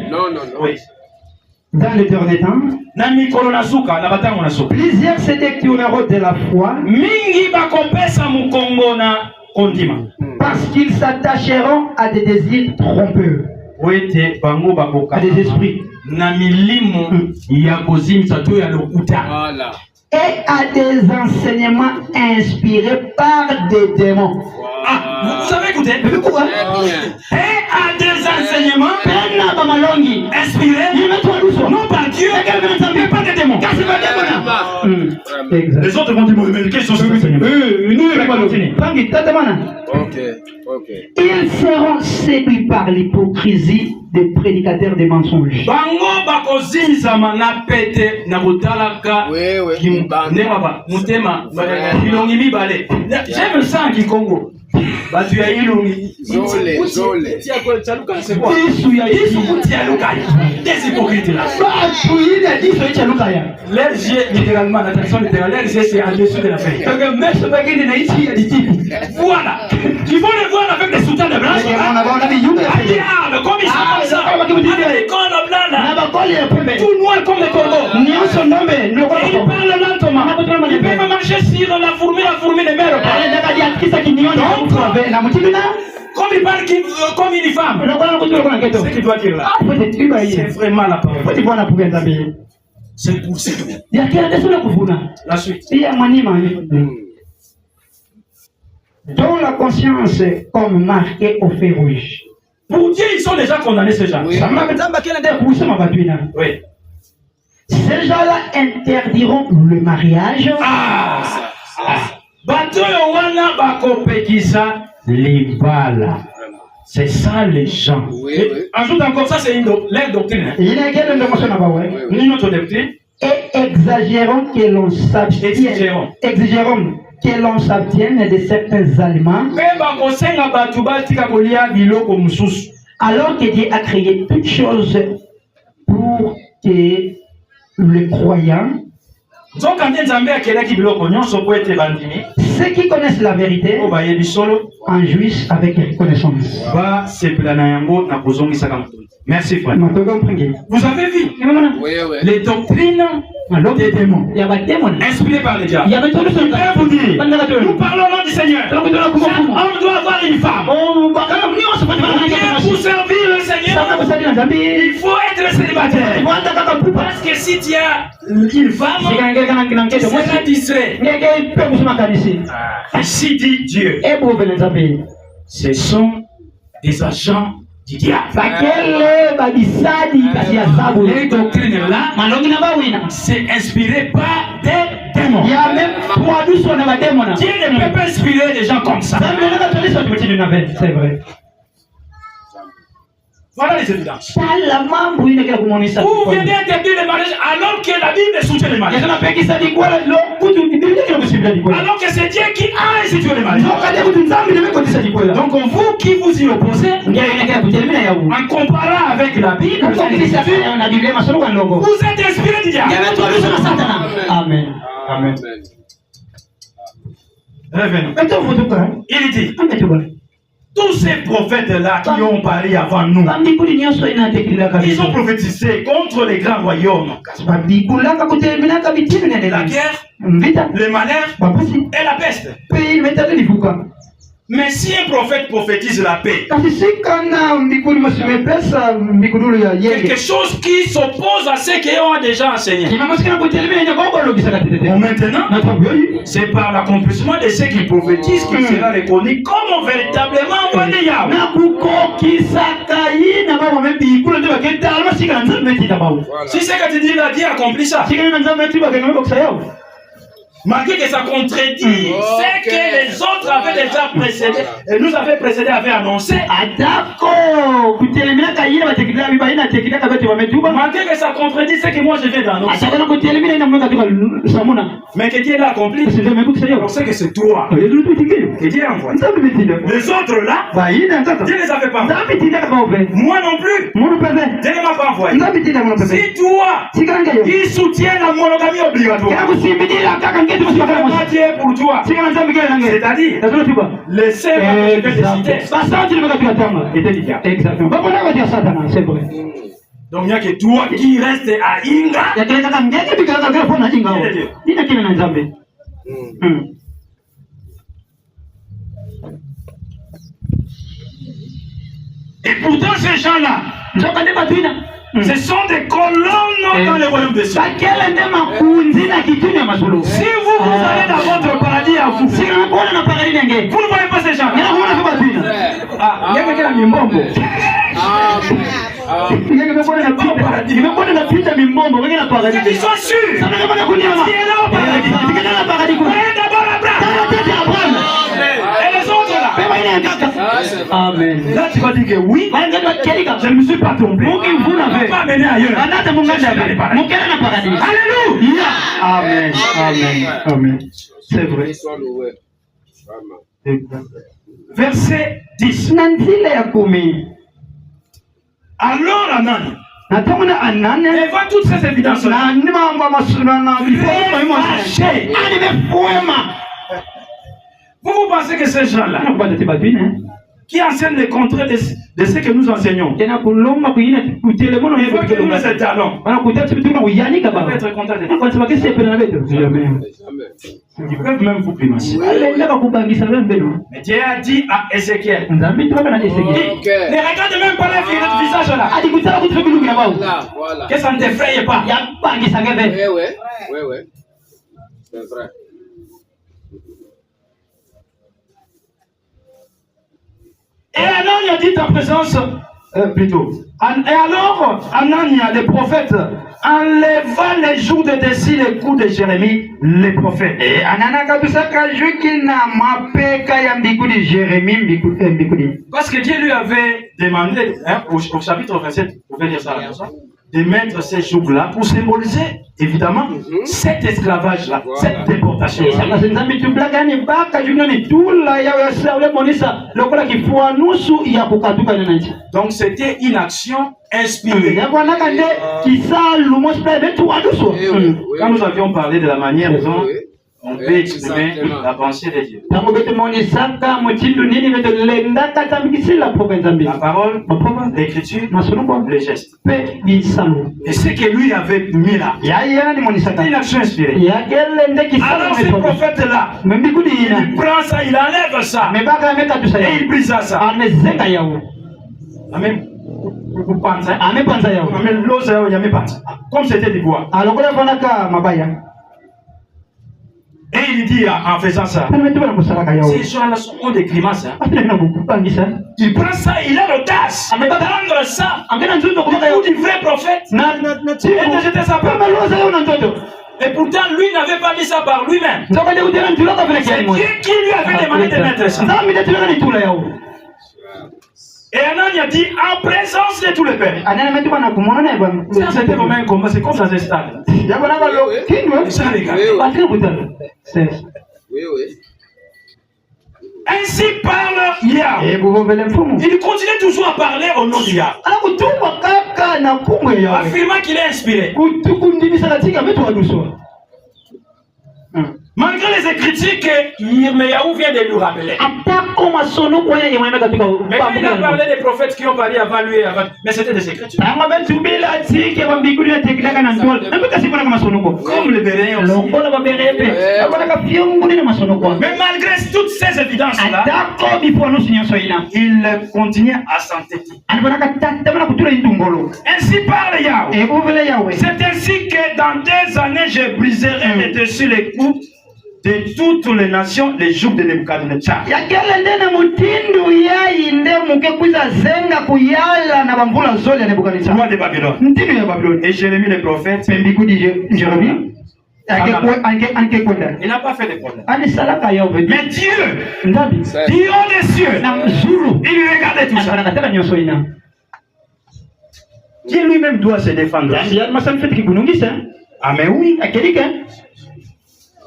Non. Oui. Dans le dernier temps, plusieurs se détourneront de la foi. Parce qu'ils s'attacheront à des désirs trompeurs, à des esprits, et à des enseignements inspirés par des démons. Vous savez écouter? Et à des enseignements inspirés non par Dieu, mais par des démons. Les autres vont dire, mais quels sont ces enseignements? Ils seront séduits par l'hypocrisie des prédicateurs des mensonges. J'aime ça en Kikongo. Tu as eu des hypocrites là. Leurs yeux, littéralement, l'attention littérale, leurs yeux c'est en dessous de la feuille. Voilà. Tu vas les voir avec des soutiens de blanche. Comme ils sont comme ça. Avec des cornes blancs là. Tout noir comme des corbeaux. Et ils parlent lentement. Ils peuvent marcher sur la fourmi des mers. Comme il parle comme une femme. Ce qu'il doit dire là, c'est vraiment la parole. C'est pour ça. La suite. dont la conscience est comme marquée au feu rouge. Pour Dieu, ils sont déjà condamnés, ces gens. Oui. Oui. Ces gens-là interdiront le mariage. C'est ça les gens. Oui, oui. Ajoute encore, ça c'est leur doctrine. Il y a quelle Notre doctrine. Et exagérons que l'on s'abstienne. Exigeront que l'on s'abstienne de certains aliments. Alors que Dieu a créé toutes choses pour que le croyant, ceux qui connaissent la vérité, en jouissent avec reconnaissance. Merci frère. Vous avez vu les doctrines des démons inspirés par les diables. Nous parlons au nom du Seigneur. On doit avoir une femme. Pour servir le Seigneur, il faut être célibataire. Parce que si tu as une femme, tu seras distrait. Ainsi dit Dieu. Ce sont des agents du diable. Les doctrines là, c'est inspiré par des démons. Dieu ne peut pas inspirer des gens comme ça. C'est vrai. Voilà les évidences. Vous venez interdire le mariage alors que la Bible soutient le mariage. Alors que c'est Dieu qui a institué le mariage. Donc vous qui vous y opposez, en comparant avec la Bible, vous êtes inspiré du diable. Amen. Amen. Revenons. Il dit, tous ces prophètes-là qui ont parlé avant nous, ils ont prophétisé contre les grands royaumes, la guerre, le malheur et la peste. Mais si un prophète prophétise la paix, quelque chose qui s'oppose à ce qu'ils ont déjà enseigné. Bon, maintenant, c'est par l'accomplissement de ce qu'ils prophétisent qu'il sera reconnu comme véritablement envoyé Yahweh. Si c'est que tu dis là, Dieu accomplit ça. Malgré que ça contredit ce que les autres avaient déjà précédé, et nous avaient précédé, avaient annoncé. Malgré que ça contredit ce que moi je viens d'annoncer. Mais que Dieu l'a accompli. On sait que c'est toi que Dieu a envoyé. Les autres là, Dieu ne les avait pas envoyés. Moi non plus. Dieu ne m'a pas envoyé. Si toi, qui soutient la monogamie obligatoire, Dieu pour toi. C'est-à-dire, le seul que je vais décider était du diable. Exactement. C'est vrai. Donc il n'y a que toi qui reste à Inga. Et pourtant ces gens-là, ce sont des colonnes dans le royaume des cieux. Si vous allez dans votre paradis à vous, vous ne voyez pas ces gens-là. Il y a quelqu'un qui a mis mon mot. Qu'ils soient sûrs. Qui est là au paradis. Prenez d'abord Abraham. Et les autres là. Amen. Là tu vas dire que oui, je ne me suis pas trompé. Vous n'avez pas mené ailleurs. Alléluia. Amen. Amen. Amen. C'est vrai. Verset 10. Alors Anan, devant toutes ces évidences, vous pensez que ces gens-là qui enseignent le contraire de ce que nous enseignons, ils voient que nous êtes talents, ils peuvent être contents de nous. Ils peuvent même vous primacer. Mais Dieu a dit à Ézéchiel, ne regarde même pas leur visage là, que ça ne t'effraie pas. Oui, c'est vrai. Et Anania dit en présence, plutôt. Et alors, Anania, le prophète, enleva les jours de Desi, les coups de Jérémie, les prophètes. Et Anana kabisa kajuki na mapeka ya mbiku de Jérémie mbiku. Parce que Dieu lui avait demandé, hein, au chapitre 27, vous pouvez lire ça là, de mettre ces jours-là pour symboliser, évidemment, cet esclavage-là, cette déportation. Donc c'était une action inspirée. Quand nous avions parlé de la manière dont on peut exprimer la pensée de Dieu. La parole, l'écriture, le geste. Et ce que lui avait mis là, c'était une action inspirée. Alors ce prophète-là, il prend ça, il enlève ça, et il brise ça. Amen. Comme c'était du bois. Et il dit en faisant ça, ces gens-là ont des grimaces. Il prend ça, il a l'audace de prendre ça, le coup du vrai prophète, et de jeter ça par terre. Et pourtant, lui n'avait pas mis ça par lui-même. C'est Dieu qui lui avait demandé de mettre ça. Et Anania dit en présence de tous les pères. Ça, c'était vraiment un combat, c'est comme dans un stade. Ça, les gars. Ainsi parle Yahweh. Il continue toujours à parler au nom de Yahweh, affirmant qu'il est inspiré. Malgré les écritures que Yirmeyahu vient de nous rappeler. Mais quand il a parlé des prophètes qui ont parlé avant lui, mais c'était des écritures. Comme les Béréens aussi. Mais malgré toutes ces évidences-là, il continue à s'entêter. Ainsi parle Yahweh. C'est ainsi que dans 2 années, je briserai dessus les coups de toutes les nations les jours de Nebuchadnezzar. Roi de Babylone. Et Jérémie le prophète, il n'a pas fait de problème. Mais Dieu, Dieu des cieux, il regardait tout ça. Dieu lui-même doit se défendre. Ah mais oui.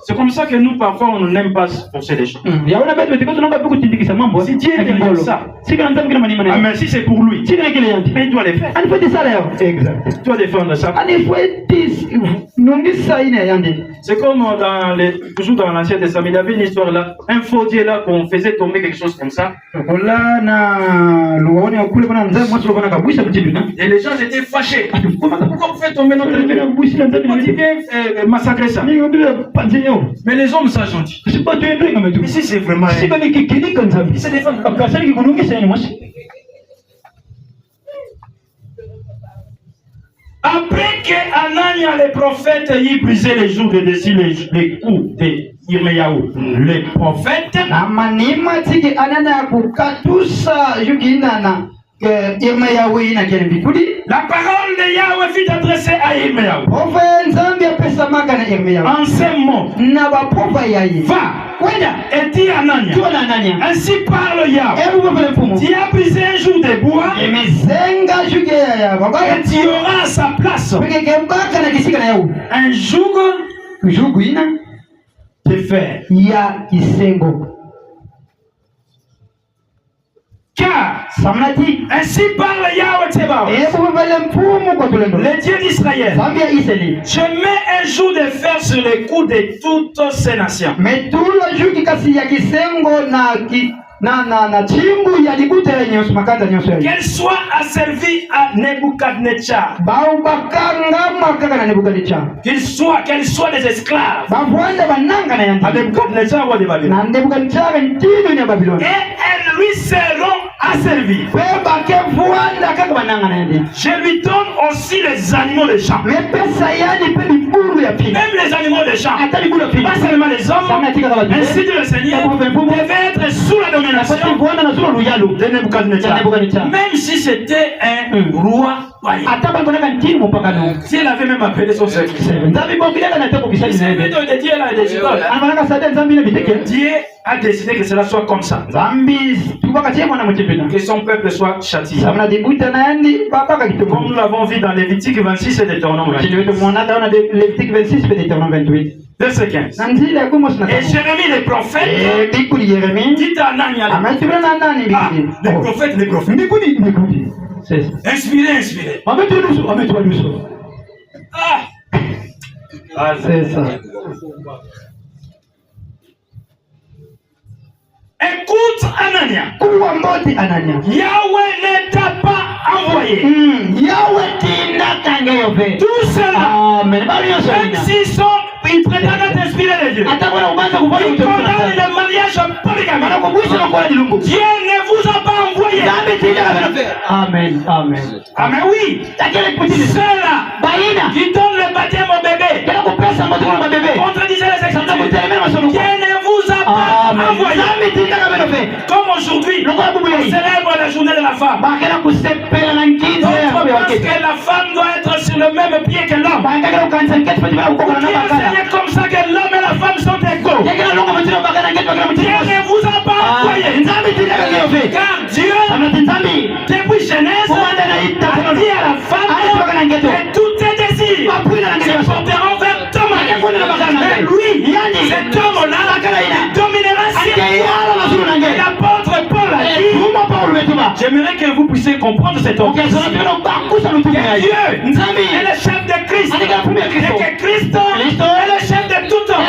C'est comme ça que nous, parfois, on n'aime pas forcer les choses. Si Dieu est comme ça, ah, mais si c'est pour lui, mais il doit les faire. Exact. Il doit défendre ça. C'est comme toujours dans l'Ancien Testament, il y avait une histoire là, un faux Dieu là, qu'on faisait tomber quelque chose comme ça. Et les gens étaient fâchés. Pourquoi vous faites tomber notre Dieu? On vient massacrer ça. Mais les hommes sont gentils. Ici c'est vraiment. Il se défend. Après que Anania le prophète y brisait les jours de Desi, les coups de Yirmeyahu, les prophètes. La parole de Yahweh fut adressée à Yirmeyahu. En ces mots, va et dis à Anania, ainsi parle Yahweh. Tu as brisé un jour de bois et tu auras à sa place un joug de fer. Car, ainsi parle Yahweh Tsebaoth, le Dieu d'Israël. Je mets un joug de fer sur les coups de toutes ces nations. Qu'elle soit asservie à Nebuchadnezzar. Qu'elle soit des esclaves à Nebuchadnezzar, roi de Babylone. Et elles lui seront a servi. Je lui donne aussi les animaux des champs. Même les animaux des champs. Pas seulement les hommes. Ainsi dit le Seigneur, devaient être sous la domination de Nebuchadnezzar. Même si c'était un roi païen. Si elle avait même appelé son secrétaire. Dieu a décidé que cela soit comme ça. Que son peuple soit châtié. Comme nous l'avons vu dans Lévitique 26 et Deutéronome 28. Verset 15. Et Jérémie le prophète dit à Anania, les prophètes. Inspirez. C'est ça. Écoute Anania. Yahweh ne t'a pas envoyé. Tout cela. Même s'ils sont, ils prétendent t'inspirer les dieux. Ils condamnent le mariage polygamique. Dieu ne vous a pas envoyé. Amen. Amen, oui. Ceux-là qui donnent le baptême au bébé. Contredisez les Écritures. Dieu ne vous a pas envoyé. Comme aujourd'hui, on célèbre la journée de la femme. Donc, parce que la femme doit être sur le même pied que l'homme. C'est comme ça que l'homme et la femme sont égaux. Dieu ne vous a pas envoyé. Car Dieu, depuis Genèse, a dit à la femme que tous tes désirs se porteront vers ton mari. Et lui, cet homme-là, il dominera sur toi. L'apôtre Paul a dit, j'aimerais que vous puissiez comprendre cet homme. Que Dieu est le chef de Christ. Et que Christ est le chef de tout homme.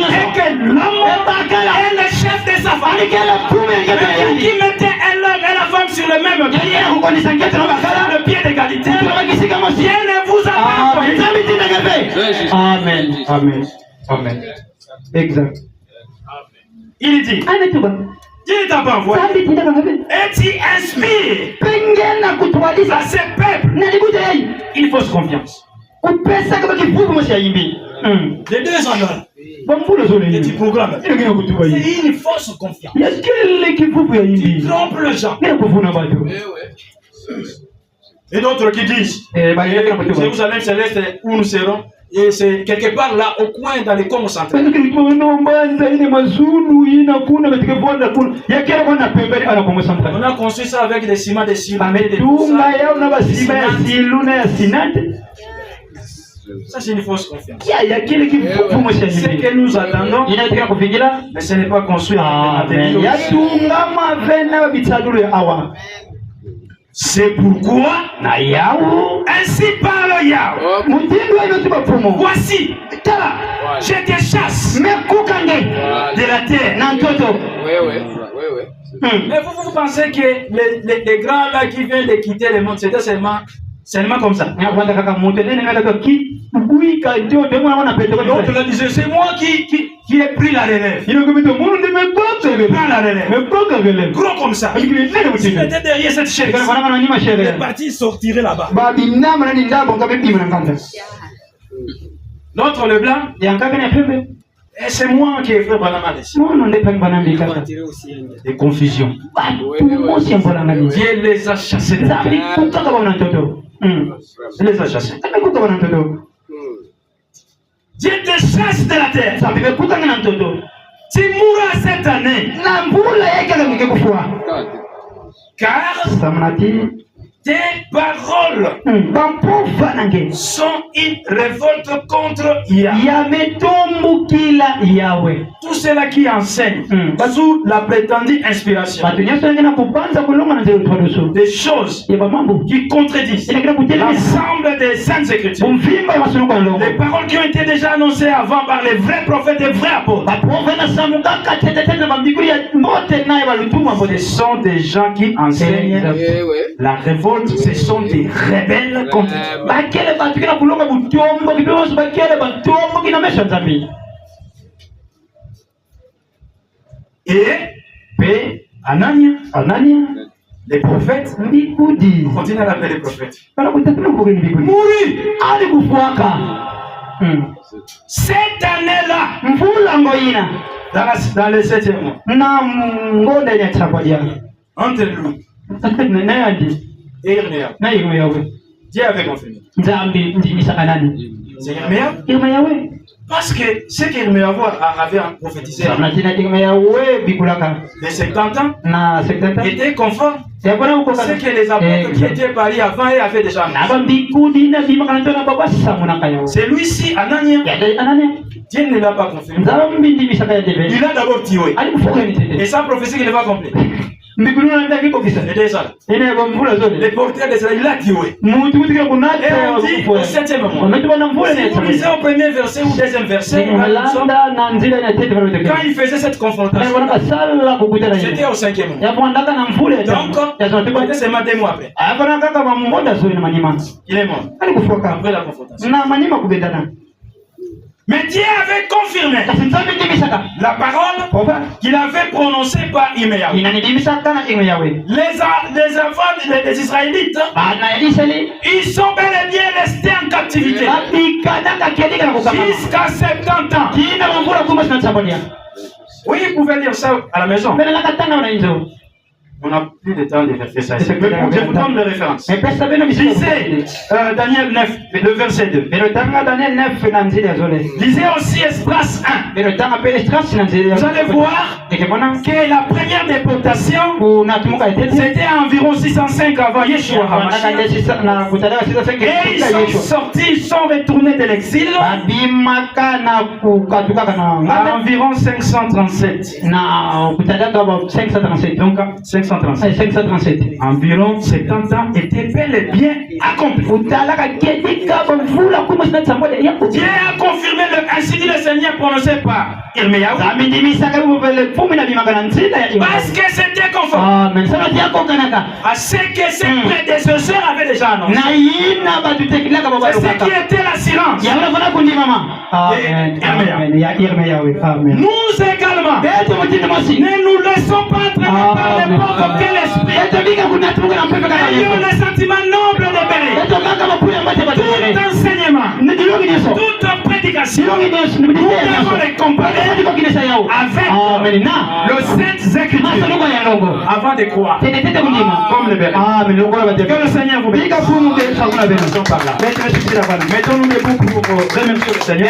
Et que l'homme est le chef de sa femme. Et qui mettait l'homme et la femme sur le même pied, le pied d'égalité. Dieu ne vous a pas envoyé. Amen. Exact. Il dit, Dieu ne t'a pas envoyé. Et tu inspires à ce peuple une fausse confiance. Les deux en un. Et tu programmes. C'est une fausse confiance. Tu trompes les gens. Et d'autres qui disent, Jérusalem céleste où nous serons. Et c'est quelque part là au coin dans les coms centrales. On a construit ça avec des ciments, des ciments. Ça c'est une fausse confiance. Ce que nous attendons, mais ce n'est pas construit avec des matériaux. C'est pourquoi ainsi parle Yahweh. Voici, je te chasse de la terre. Mais vous pensez que les grands là qui viennent de quitter le monde, c'était seulement comme ça. L'autre là disait, c'est moi qui ai pris la relève. Je prends la relève. Gros comme ça. Il était derrière cette chaise. Les partis sortiraient là-bas. L'autre, le blanc, et c'est moi qui ai fait des confusions. Dieu les a chassés de la terre. Il les a chassés. Dieu te chasse de la terre. Tu mourras cette année. Car tes paroles sont une révolte contre Yahweh. Tout cela qui enseigne sous la prétendue inspiration des choses qui contredisent l'ensemble des saintes écritures, les paroles qui ont été déjà annoncées avant par les vrais prophètes et vrais apôtres. Ce sont des gens qui enseignent la révolte. Ce sont des rebelles contre Dieu. Et Anania Les prophètes, continuent à l'appeler les prophètes. Mourir. Cette année-là, dans le 7e mois, entre lui et Irméa, Dieu avait confirmé. C'est Irméa? Parce que ce qu'Irméa avait prophétisé les 70 ans était conforme. C'est ce que les apôtres qui étaient partis avant et avaient déjà annoncé. Celui-ci, Anania, Dieu ne l'a pas confirmé. Il a d'abord tué. Et sa prophétie qu'il va compléter. Et déjà, les porteurs de cela, il l'a tué. Et on dit au 7e mois. Si vous lisez au premier verset ou deuxième verset, quand il faisait cette confrontation, c'était au 5e mois. Donc, peut-être seulement 2 mois après. Il est mort. Après la confrontation. Mais Dieu avait confirmé la parole qu'il avait prononcée par Irméa. Les enfants des Israélites, ils sont bel et bien restés en captivité jusqu'à 70 ans. Oui, vous pouvez lire ça à la maison. On n'a plus de temps de vérifier ça. Je vous donne les références. Lisez Daniel 9, le verset 2. Lisez aussi Esdras 1. Vous allez voir que la première déportation, c'était environ 605 avant Yeshua. Et ils sont sortis, ils sont retournés de l'exil à environ 537. Donc 537. Environ 70 ans étaient bel et bien accomplis. Dieu a confirmé ainsi dit le Seigneur prononcé par Irméa. Parce que c'était conforme à ce que ses prédécesseurs avaient déjà annoncé. C'est ce qui était l'assurance. Nous également, ne nous laissons pas entraîner par n'importe quel esprit. Ayons le sentiment noble de bérir. Tout enseignement, toute prédication, nous devons les comparer avec le Saint Écriture avant de croire. Comme le béret. Que le Seigneur vous bénisse. Mettons-nous debout pour remercier le Seigneur.